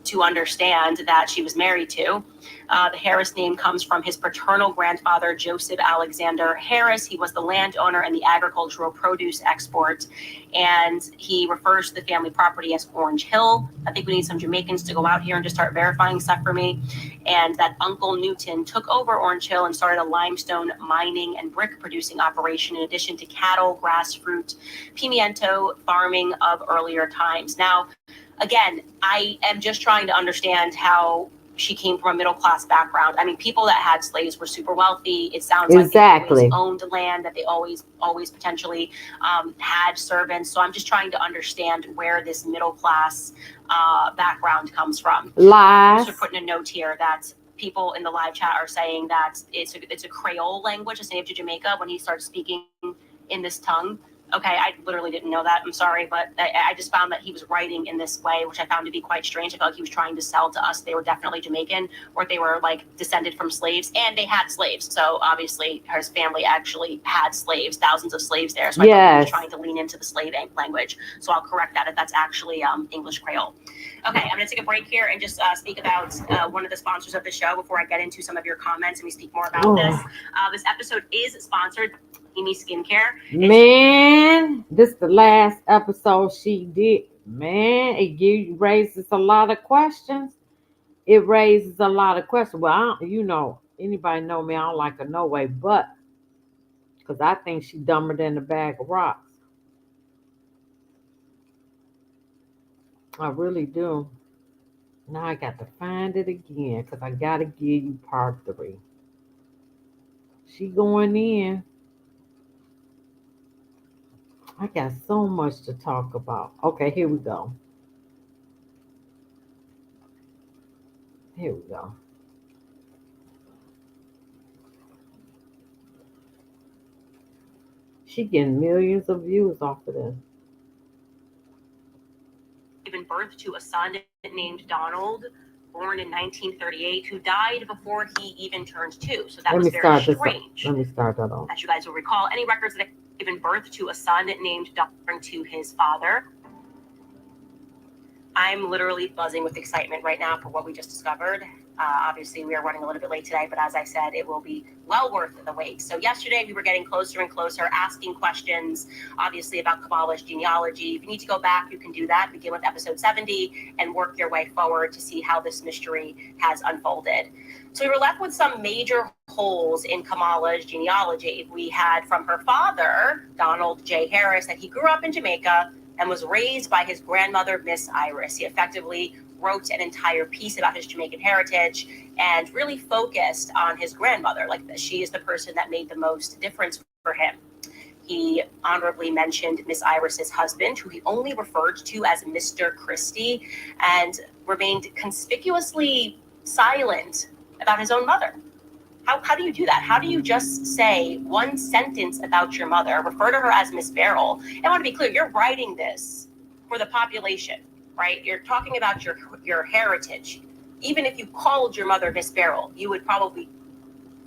to understand that she was married to. The Harris name comes from his paternal grandfather, Joseph Alexander Harris. He was the landowner and the agricultural produce export, and he refers to the family property as Orange Hill. I think we need some Jamaicans to go out here and just start verifying stuff for me. And that Uncle Newton took over Orange Hill and started a limestone mining and brick producing operation in addition to cattle, grass fruit, pimiento farming of earlier times. Now, again, I am just trying to understand how she came from a middle class background. I mean, people that had slaves were super wealthy. It sounds like they always owned land, that they always potentially had servants. So I'm just trying to understand where this middle class background comes from. Lies. So putting a note here that people in the live chat are saying that it's a Creole language, a native to Jamaica, when he starts speaking in this tongue. Okay, I literally didn't know that. I'm sorry, but I just found that he was writing in this way, which I found to be quite strange. I felt like he was trying to sell to us they were definitely Jamaican, or they were like descended from slaves, and they had slaves. So obviously his family actually had slaves, thousands of slaves there. So I thought he was trying to lean into the slave language. So I'll correct that if that's actually English Creole. Okay, I'm going to take a break here and just speak about one of the sponsors of the show before I get into some of your comments and we speak more about this. This episode is sponsored Amy Skincare. Man, this is the last episode she did. Man, raises a lot of questions. It raises a lot of questions. Well, anybody know me, I don't like her no way, but because I think she's dumber than a bag of rocks. I really do. Now I got to find it again because I got to give you part 3. She going in. I got so much to talk about. Okay, here we go. Here we go. She getting millions of views off of this. Given birth to a son named Donald, born in 1938, who died before he even turned 2. So that was very strange. Let me start that off. As you guys will recall, any records that have given birth to a son named Donald to his father. I'm literally buzzing with excitement right now for what we just discovered. Obviously, we are running a little bit late today, but as I said, it will be well worth the wait. So yesterday, we were getting closer and closer, asking questions, obviously, about Kamala's genealogy. If you need to go back, you can do that. Begin with episode 70 and work your way forward to see how this mystery has unfolded. So we were left with some major holes in Kamala's genealogy. We had from her father, Donald J. Harris, that he grew up in Jamaica and was raised by his grandmother, Miss Iris. He effectively wrote an entire piece about his Jamaican heritage and really focused on his grandmother, like she is the person that made the most difference for him. He honorably mentioned Miss Iris's husband, who he only referred to as Mr. Christie, and remained conspicuously silent about his own mother. How do you do that? How do you just say one sentence about your mother, refer to her as Miss Beryl? I want to be clear, you're writing this for the population, right? You're talking about your heritage. Even if you called your mother Miss Beryl, you would probably,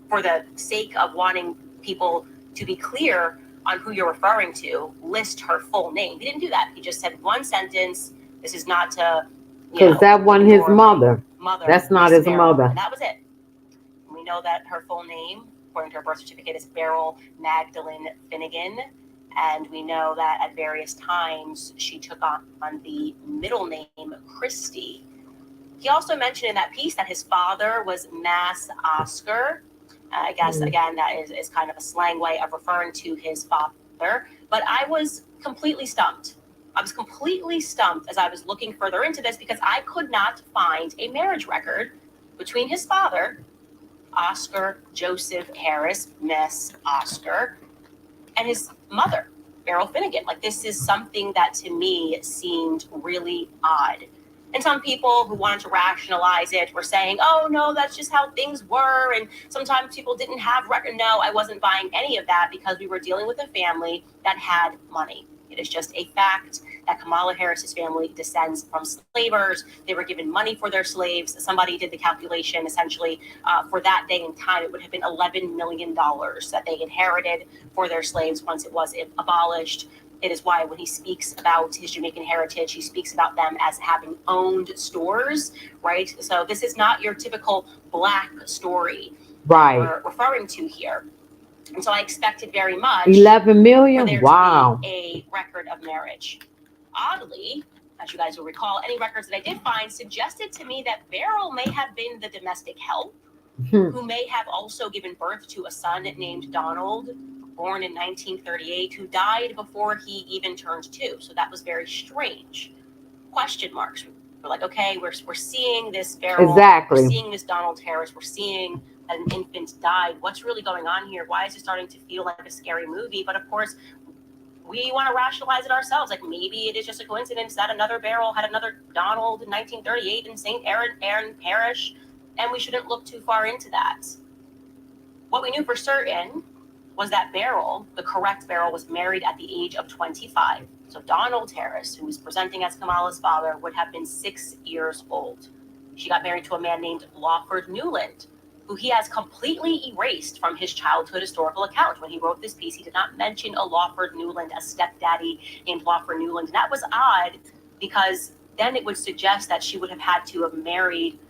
for the sake of wanting people to be clear on who you're referring to, list her full name. He didn't do that. He just said one sentence. This is not to, because that wasn't his mother. That's not his mother. And that was it. We know that her full name, according to her birth certificate, is Beryl Magdalene Finnegan. And we know that at various times she took on the middle name Christie. He also mentioned in that piece that his father was Mass Oscar. I guess, again, that is kind of a slang way of referring to his father. But I was completely stumped. I was completely stumped as I was looking further into this because I could not find a marriage record between his father, Oscar Joseph Harris, Miss Oscar, and his mother, Beryl Finnegan. Like, this is something that to me seemed really odd. And some people who wanted to rationalize it were saying, oh, no, that's just how things were. And sometimes people didn't have record. No, I wasn't buying any of that because we were dealing with a family that had money. It is just a fact that Kamala Harris's family descends from slavers. They were given money for their slaves. Somebody did the calculation essentially for that day and time. It would have been $11 million that they inherited for their slaves once it was abolished. It is why when he speaks about his Jamaican heritage, he speaks about them as having owned stores, right? So this is not your typical Black story Right. we're referring to here. And so I expected very much 11 million? for there Wow. to be a record of marriage. Oddly, as you guys will recall, any records that I did find suggested to me that Beryl may have been the domestic help, who may have also given birth to a son named Donald, born in 1938, who died before he even turned 2. So that was very strange. Question marks. We're like, okay, we're seeing this Beryl. Exactly. We're seeing this Donald Harris. We're seeing that an infant died. What's really going on here? Why is it starting to feel like a scary movie? But of course, we want to rationalize it ourselves. Like, maybe it is just a coincidence that another Beryl had another Donald in 1938 in St. Aaron Parish, and we shouldn't look too far into that. What we knew for certain was that Beryl, the correct Beryl, was married at the age of 25. So Donald Harris, who was presenting as Kamala's father, would have been 6 years old. She got married to a man named Lawford Newland, who he has completely erased from his childhood historical account. When he wrote this piece, he did not mention a Lawford Newland, a stepdaddy named Lawford Newland. And that was odd because then it would suggest that she would have had to have married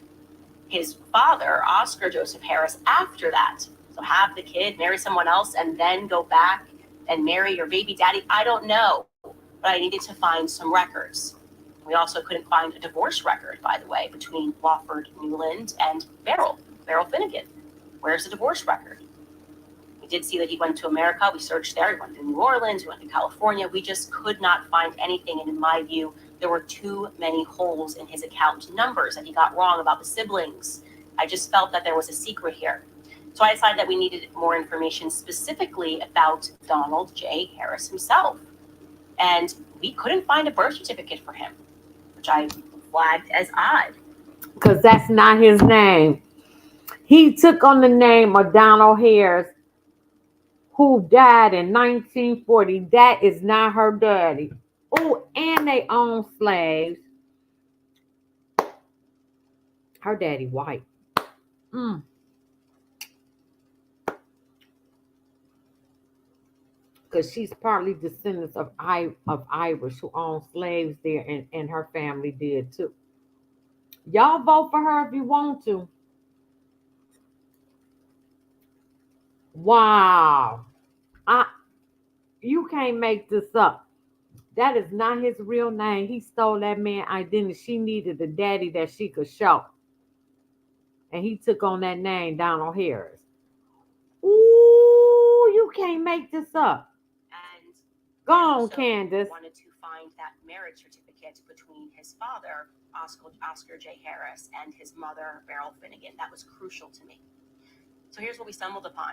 his father, Oscar Joseph Harris, after that. So have the kid, marry someone else, and then go back and marry your baby daddy. I don't know, but I needed to find some records. We also couldn't find a divorce record, by the way, between Lawford Newland and Beryl Finnegan. Where's the divorce record? We did see that he went to America. We searched there. He went to New Orleans. We went to California. We just could not find anything. And in my view, there were too many holes in his account. Numbers that he got wrong about the siblings. I just felt that there was a secret here. So I decided that we needed more information specifically about Donald J. Harris himself. And we couldn't find a birth certificate for him, which I flagged as odd. Because that's not his name. He took on the name of Donald Harris, who died in 1940. That is not her daddy. Oh, and they own slaves. Her daddy white. Mm. Because she's partly descendants of Irish who owned slaves there, and her family did too. Y'all vote for her if you want to. Wow. I You can't make this up. That is not his real name. He stole that man identity. She needed a daddy that she could show. And he took on that name, Donald Harris. Ooh, you can't make this up. And Go I on, also Candace. wanted to find that marriage certificate between his father, Oscar J. Harris, and his mother, Beryl Finnegan. That was crucial to me. So here's what we stumbled upon.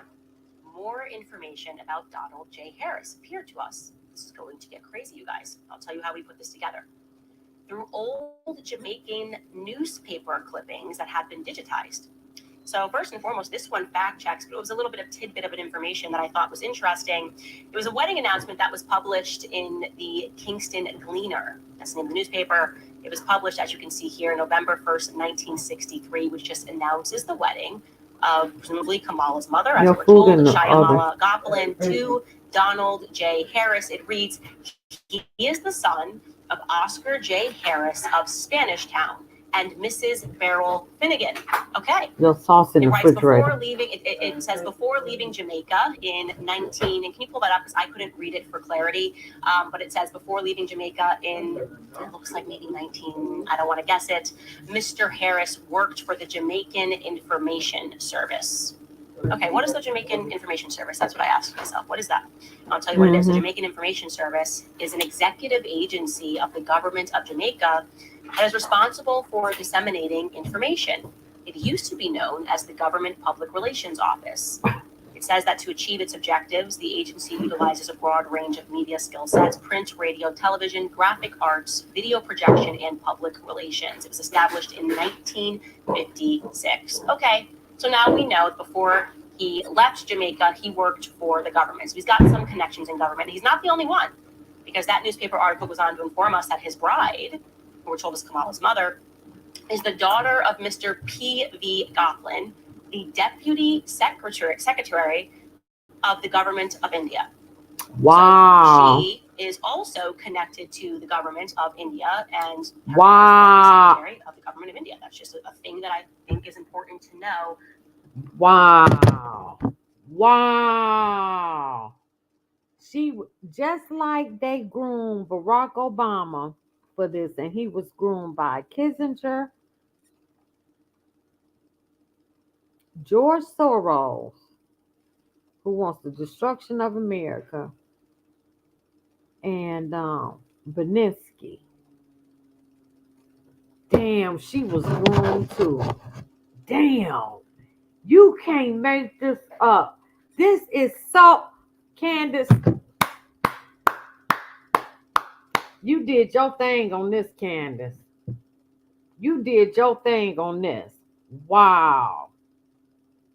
More information about Donald J. Harris appeared to us. This is going to get crazy, you guys. I'll tell you how we put this together. Through old Jamaican newspaper clippings that had been digitized. So first and foremost, this one fact checks, but it was a little bit of tidbit of an information that I thought was interesting. It was a wedding announcement that was published in the Kingston Gleaner. That's the name of the newspaper. It was published, as you can see here, November 1st, 1963, which just announces the wedding of presumably Kamala's mother, as we're told, Shyamala Goplin, to Donald J. Harris. It reads, he is the son of Oscar J. Harris of Spanish Town and Mrs. Beryl Finnegan. Okay. Your sauce in It the writes refrigerator. before leaving. It says before leaving Jamaica in 19. And can you pull that up because I couldn't read it for clarity? But it says before leaving Jamaica in, it looks like maybe 19. I don't want to guess it. Mr. Harris worked for the Jamaican Information Service. Okay, what is the Jamaican Information Service? That's what I asked myself. What is that? I'll tell you what it is. The Jamaican Information Service is an executive agency of the government of Jamaica that is responsible for disseminating information. It used to be known as the Government Public Relations Office. It says that to achieve its objectives, the agency utilizes a broad range of media skill sets: print, radio, television, graphic arts, video projection, and public relations. It was established in 1956. Okay, so now we know before he left Jamaica, he worked for the government. So he's got some connections in government. He's not the only one, because that newspaper article goes on to inform us that his bride, who we're told is Kamala's mother, is the daughter of Mr. P.V. Goplin, the Deputy Secretary of the Government of India. Wow. So she is also connected to the government of India and wow. Secretary of the Government of India. That's just a thing that I think is important to know. Wow. Wow. She, just like they groomed Barack Obama for this, and he was groomed by Kissinger, George Soros, who wants the destruction of America, and Beninsky. Damn, she was groomed too. Damn. You can't make this up. This is so, Candace, you did your thing on this, Candace. You did your thing on this. Wow.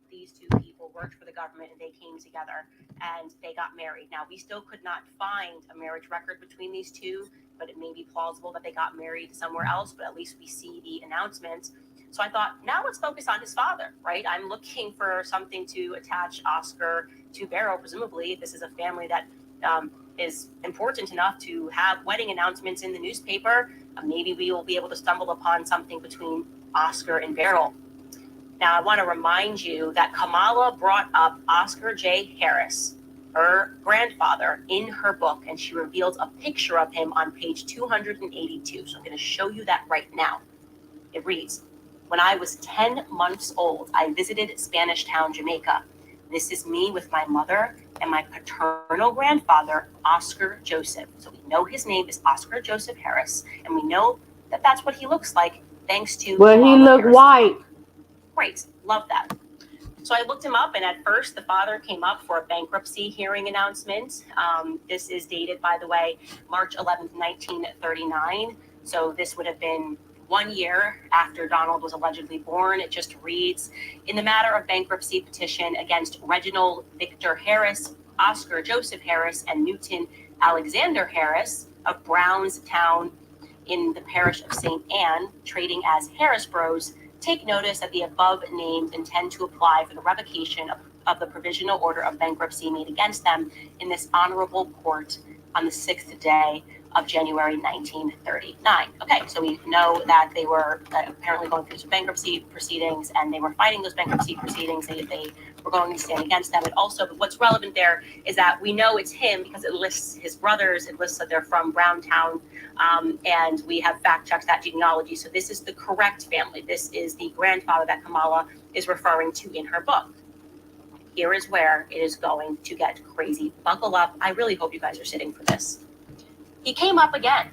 These two people worked for the government and they came together and they got married. Now, we still could not find a marriage record between these two, but it may be plausible that they got married somewhere else, but at least we see the announcement. So I thought, now let's focus on his father, right? I'm looking for something to attach Oscar to Beryl. Presumably, this is a family that is important enough to have wedding announcements in the newspaper. Maybe we will be able to stumble upon something between Oscar and Beryl. Now, I want to remind you that Kamala brought up Oscar J. Harris, her grandfather, in her book, and she reveals a picture of him on page 282. So I'm going to show you that right now. It reads, "When I was 10 months old, I visited Spanish Town, Jamaica. This is me with my mother and my paternal grandfather, Oscar Joseph." So we know his name is Oscar Joseph Harris, and we know that that's what he looks like thanks to Well, he looked white. Great, love that. So I looked him up, and at first the father came up for a bankruptcy hearing announcement. This is dated, by the way, March 11th, 1939. So this would have been 1 year after Donald was allegedly born. It just reads, "In the matter of bankruptcy petition against Reginald Victor Harris, Oscar Joseph Harris, and Newton Alexander Harris of Brownstown in the parish of St. Anne, trading as Harris Bros, take notice that the above named intend to apply for the revocation of the provisional order of bankruptcy made against them in this honorable court on the 6th day of January 1939. Okay, so we know that they were apparently going through some bankruptcy proceedings, and they were fighting those bankruptcy proceedings. They were going to stand against them. And also, what's relevant there is that we know it's him because it lists his brothers. It lists that they're from Browntown, and we have fact-checked that genealogy. So this is the correct family. This is the grandfather that Kamala is referring to in her book. Here is where it is going to get crazy. Buckle up. I really hope you guys are sitting for this. He came up again,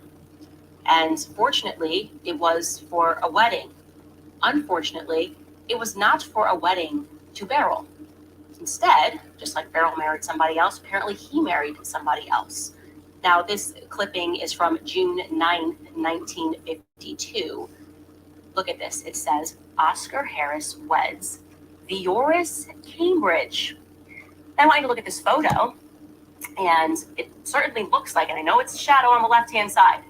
and fortunately, it was for a wedding. Unfortunately, it was not for a wedding to Beryl. Instead, just like Beryl married somebody else, apparently he married somebody else. Now, this clipping is from June 9th, 1952. Look at this. It says, "Oscar Harris weds Vioris Cambridge." Now, I want you to look at this photo. And it certainly looks like, and I know it's a shadow on the left-hand side,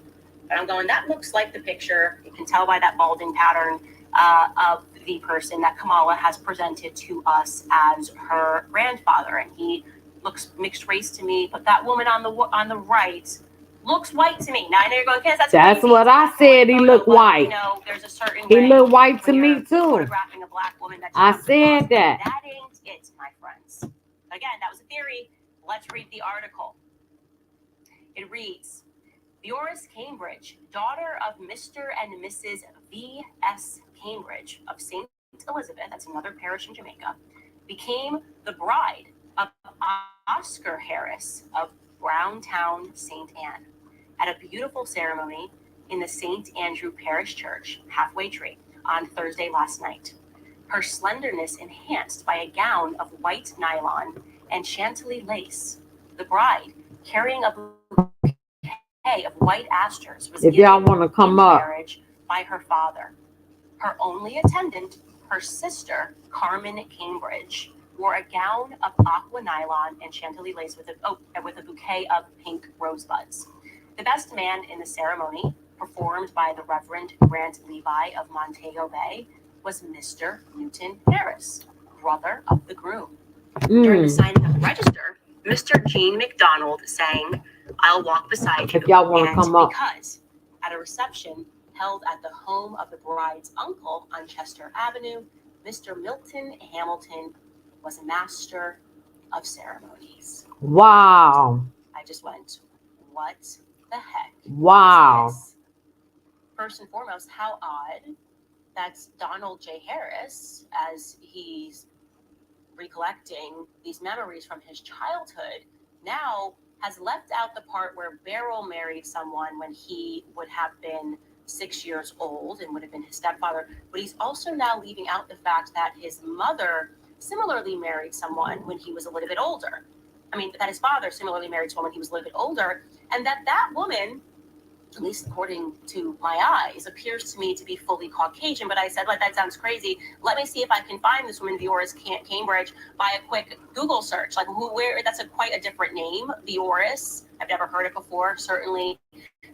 but I'm going, that looks like the picture. You can tell by that balding pattern of the person that Kamala has presented to us as her grandfather. And he looks mixed race to me, but that woman on the right looks white to me. Now I know you're going, Candace, that's That's crazy. what It's a I black and said. white He photo, looked but white. there's a certain He way looked white to when me you're too. photographing a black woman that you I come across. said that. That ain't it, my friends. Again, that was a theory. Let's read the article. It reads, Vioris Cambridge, daughter of Mr. and Mrs. V.S. Cambridge of St. Elizabeth, that's another parish in Jamaica, became the bride of Oscar Harris of Browntown, St. Anne, at a beautiful ceremony in the St. Andrew Parish Church, Halfway Tree, on Thursday last night. Her slenderness enhanced by a gown of white nylon and chantilly lace. The bride, carrying a bouquet of white asters, was If given y'all want to in come up, marriage by her father. Her only attendant, her sister, Carmen Cambridge, wore a gown of aqua nylon and chantilly lace with a bouquet of pink rosebuds. The best man in the ceremony, performed by the Reverend Grant Levi of Montego Bay, was Mr. Newton Harris, brother of the groom. During the signing of the register, Mr. Gene McDonald sang, "I'll walk beside you," if y'all want to and come up, because at a reception held at the home of the bride's uncle on Chester Avenue, Mr. Milton Hamilton was a master of ceremonies. wow, I just went, what the heck wow. is this? First and foremost, how odd that's Donald J. Harris, as he's recollecting these memories from his childhood, now has left out the part where Beryl married someone when he would have been 6 years old and would have been his stepfather. But he's also now leaving out the fact that his mother similarly married someone when he was a little bit older. That his father similarly married someone when he was a little bit older, and that woman, at least according to my eyes, appears to me to be fully Caucasian. But I said, like, that sounds crazy. Let me see if I can find this woman, Vioris Cambridge, by a quick Google search. Like, where? That's quite a different name, Vioris. I've never heard it before. Certainly,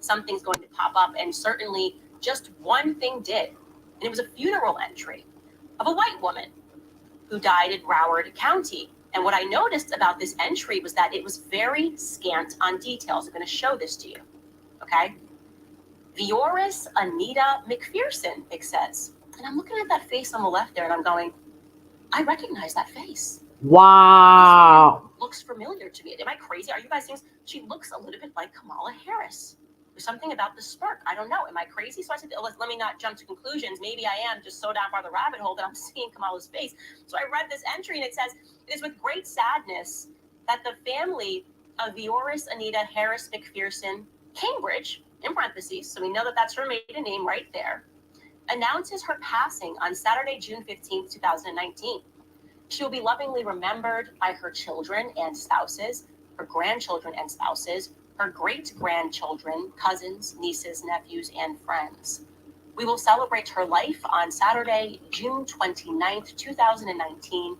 something's going to pop up, and certainly just one thing did, and it was a funeral entry of a white woman who died in Broward County. And what I noticed about this entry was that it was very scant on details. I'm going to show this to you. Okay. Vioris Anita McPherson, it says. And I'm looking at that face on the left there, and I'm going, I recognize that face. Wow. Looks familiar to me. Am I crazy? Are you guys seeing? She looks a little bit like Kamala Harris. There's something about the smirk. I don't know. Am I crazy? So I said, let me not jump to conclusions. Maybe I am just so down far the rabbit hole that I'm seeing Kamala's face. So I read this entry, and it says, it is with great sadness that the family of Vioris Anita Harris McPherson Cambridge, in parentheses, so we know that that's her maiden name right there, announces her passing on Saturday, June 15th, 2019. She will be lovingly remembered by her children and spouses, her grandchildren and spouses, her great-grandchildren, cousins, nieces, nephews, and friends. We will celebrate her life on Saturday, June 29th, 2019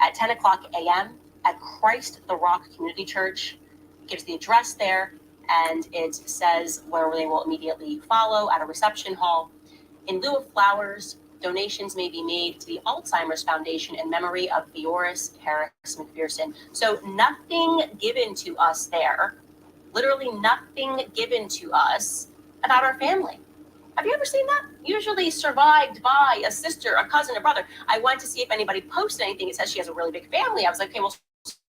at 10 o'clock a.m. at Christ the Rock Community Church. It gives the address there, and it says where they will immediately follow at a reception hall. In lieu of flowers, donations may be made to the Alzheimer's Foundation in memory of Vioris Harris McPherson. So nothing given to us there, literally nothing given to us about our family. Have you ever seen that? Usually survived by a sister, a cousin, a brother. I went to see if anybody posted anything. It says she has a really big family. I was like, okay, well,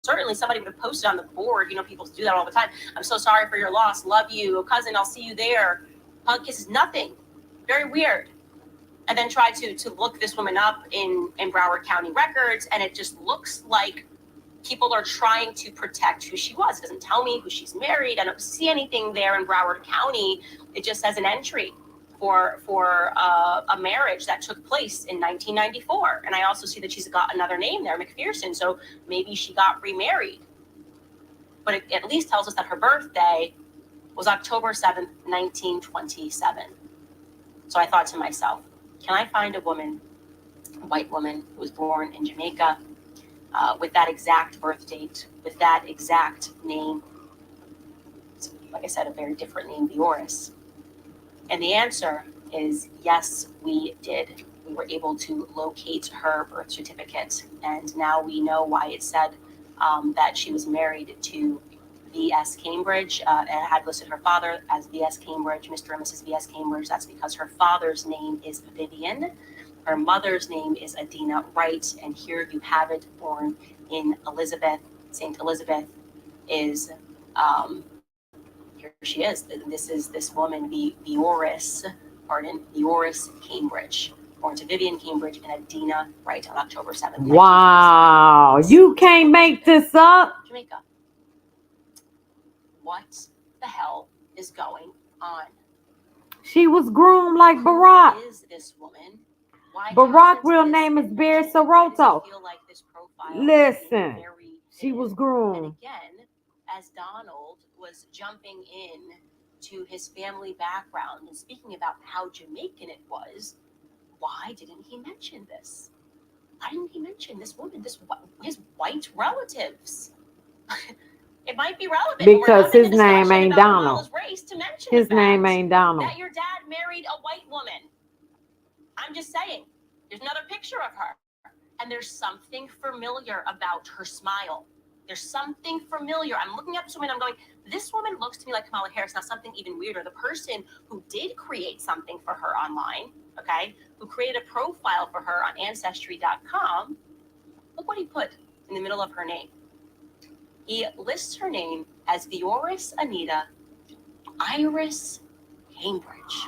certainly somebody would have posted on the board. People do that all the time. I'm so sorry for your loss. Love you. Cousin, I'll see you there. Hug, kisses, nothing. Very weird. And then try to look this woman up in Broward County records, and it just looks like people are trying to protect who she was. It doesn't tell me who she's married. I don't see anything there in Broward County. It just says an entry for a marriage that took place in 1994. And I also see that she's got another name there, McPherson. So maybe she got remarried. But it at least tells us that her birthday was October 7th, 1927. So I thought to myself, can I find a white woman who was born in Jamaica with that exact birth date, with that exact name? Like I said, a very different name, Vioris. And the answer is yes, we did. We were able to locate her birth certificate, and now we know why it said that she was married to V.S. Cambridge, and had listed her father as V.S. Cambridge, Mr. and Mrs. V.S. Cambridge. That's because her father's name is Vivian. Her mother's name is Adina Wright, and here you have it, born in Elizabeth. St. Elizabeth is, here she is. This is this woman, Vioris Cambridge, born to Vivian Cambridge and Adina Wright on October 7th. Wow, you can't make this up. Jamaica. What the hell is going on? She was groomed like Barack. Who is this woman? Why Barack hasn't real this name is been Barry mentioned? Why does it Soroto. feel like this profile is Listen, very she was hidden? And groomed. again, as Donald was jumping in to his family background and speaking about how Jamaican it was, why didn't he mention this? Why didn't he mention this woman, his white relatives? It might be relevant, but we're Because having a his name discussion ain't about Donald. Kamala's race to mention His the name fact ain't Donald. that your dad married a white woman. I'm just saying, there's another picture of her, and there's something familiar about her smile. There's something familiar. I'm looking at this woman, I'm going, this woman looks to me like Kamala Harris. Now, something even weirder, the person who did create something for her online, okay, who created a profile for her on Ancestry.com, look what he put in the middle of her name. He lists her name as Vioris Anita Iris Cambridge.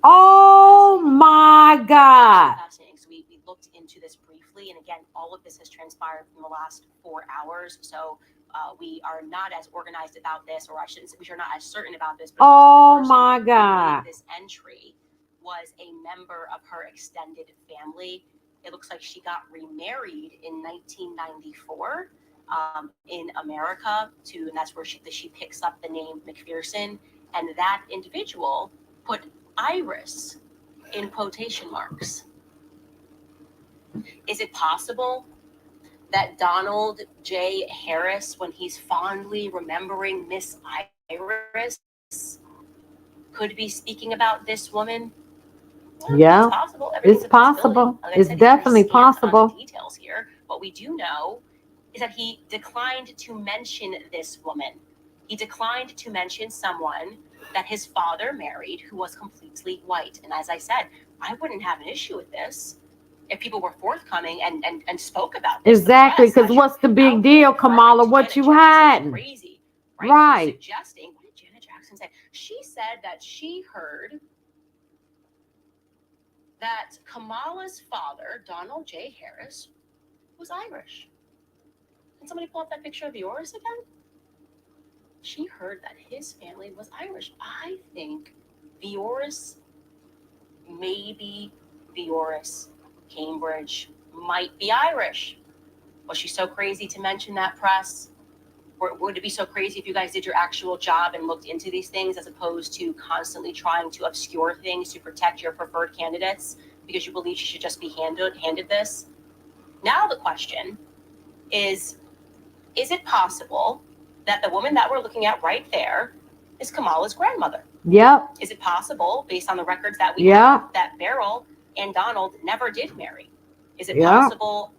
Oh my God. Fascinating. So we looked into this briefly, and again, all of this has transpired in the last 4 hours. So we are not as organized about this, or I shouldn't say, we are not as certain about this. But Oh the person my who God. made this entry was a member of her extended family. It looks like she got remarried in 1994 in America, and that's where she picks up the name McPherson. And that individual put Iris in quotation marks. Is it possible that Donald J. Harris, when he's fondly remembering Miss Iris, could be speaking about this woman? Well, Yeah, it's possible. it's possible. Like It's said, definitely possible. Details here. What we do know is that he declined to mention this woman. He declined to mention someone that his father married who was completely white. And as I said, I wouldn't have an issue with this if people were forthcoming and spoke about this. Exactly, because what's the big deal, Kamala? What you hiding? Crazy, right? Suggesting, what did Janet Jackson say? She said that she heard that Kamala's father, Donald J. Harris, was Irish. Can somebody pull up that picture of yours again? She heard that his family was Irish. I think Vioris, maybe Vioris Cambridge, might be Irish. Was she so crazy to mention that, press? Would it be so crazy if you guys did your actual job and looked into these things as opposed to constantly trying to obscure things to protect your preferred candidates because you believe she should just be handed this? Now the question is it possible that the woman that we're looking at right there is Kamala's grandmother? Yep. Is it possible, based on the records that we have, that Beryl and Donald never did marry? Is it possible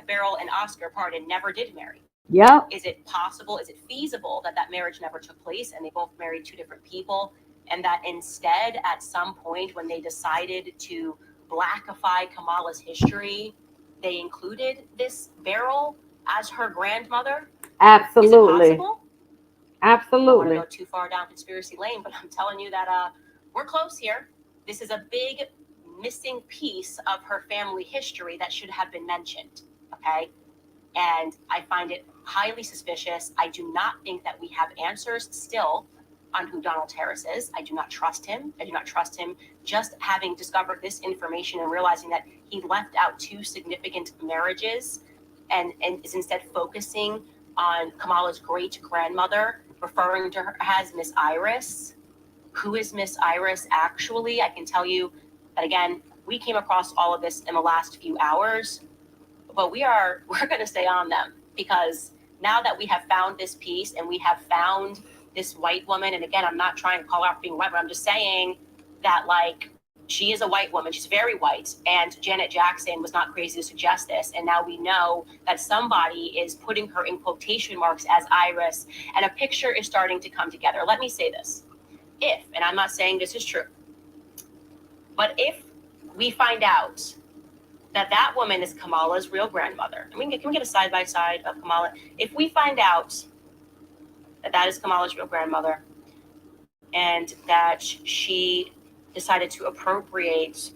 Beryl and Oscar, never did marry? Yep. Is it possible, is it feasible that marriage never took place and they both married two different people, and that instead at some point when they decided to blackify Kamala's history, they included this Beryl as her grandmother? Absolutely. Is it possible? Absolutely. I don't want to go too far down conspiracy lane, but I'm telling you that we're close here. This is a big missing piece of her family history that should have been mentioned, okay? And I find it highly suspicious. I do not think that we have answers still on who Donald Harris is. I do not trust him. I do not trust him just having discovered this information and realizing that he left out two significant marriages and is instead focusing on Kamala's great-grandmother, referring to her as Miss Iris. Who is Miss Iris actually? I can tell you that, again, we came across all of this in the last few hours, but we're going to stay on them because now that we have found this piece and we have found this white woman, and again, I'm not trying to call her out for being white, but I'm just saying that, like, She is a white woman. She's very white. And Janet Jackson was not crazy to suggest this. And now we know that somebody is putting her in quotation marks as Iris, and a picture is starting to come together. Let me say this. If, and I'm not saying this is true, but if we find out that that woman is Kamala's real grandmother, and can we get a side-by-side of Kamala? If we find out that that is Kamala's real grandmother, and that she decided to appropriate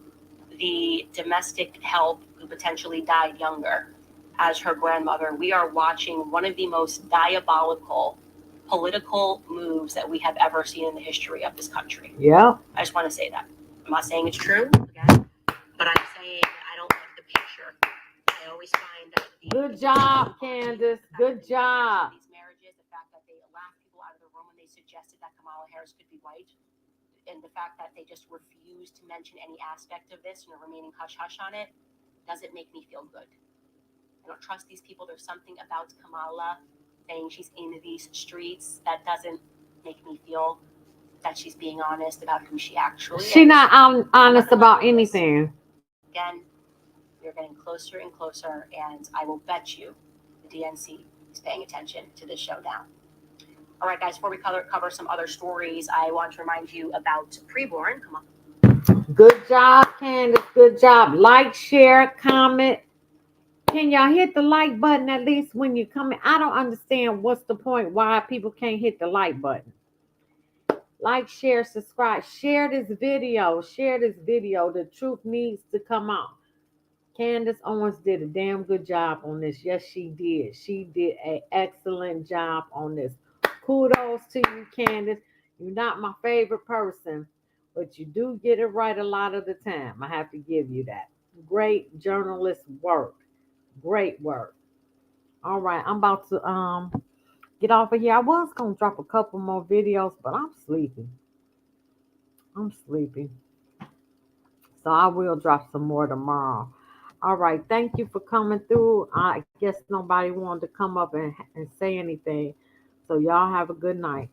the domestic help who potentially died younger as her grandmother, we are watching one of the most diabolical political moves that we have ever seen in the history of this country. Yeah. I just want to say that. I'm not saying it's true, again, but I'm saying that I don't like the picture. I always find that good job, Candace. Good job. These marriages, the fact that they laughed people out of the room when they suggested that Kamala Harris could be white, and the fact that they just refused to mention any aspect of this and are remaining hush-hush on it, doesn't make me feel good. I don't trust these people. There's something about Kamala saying she's in these streets that doesn't make me feel that she's being honest about who she actually is. She's not honest about anything. Again, we're getting closer and closer, and I will bet you the DNC is paying attention to this show now. All right, guys, before we cover some other stories, I want to remind you about Preborn. Come on. Good job, Candace. Good job. Like, share, comment. Can y'all hit the like button at least when you come in? I don't understand what's the point why people can't hit the like button. Like, share, subscribe. Share this video. Share this video. The truth needs to come out. Candace Owens did a damn good job on this. Yes, she did. She did an excellent job on this. Kudos to you, Candace. You're not my favorite person, but you do get it right a lot of the time. I have to give you that. Great journalist work. Great work. All right, I'm about to get off of here. I was gonna drop a couple more videos, but I'm sleepy. I'm sleepy. So I will drop some more tomorrow. All right, thank you for coming through. I guess nobody wanted to come up and say anything. So y'all have a good night.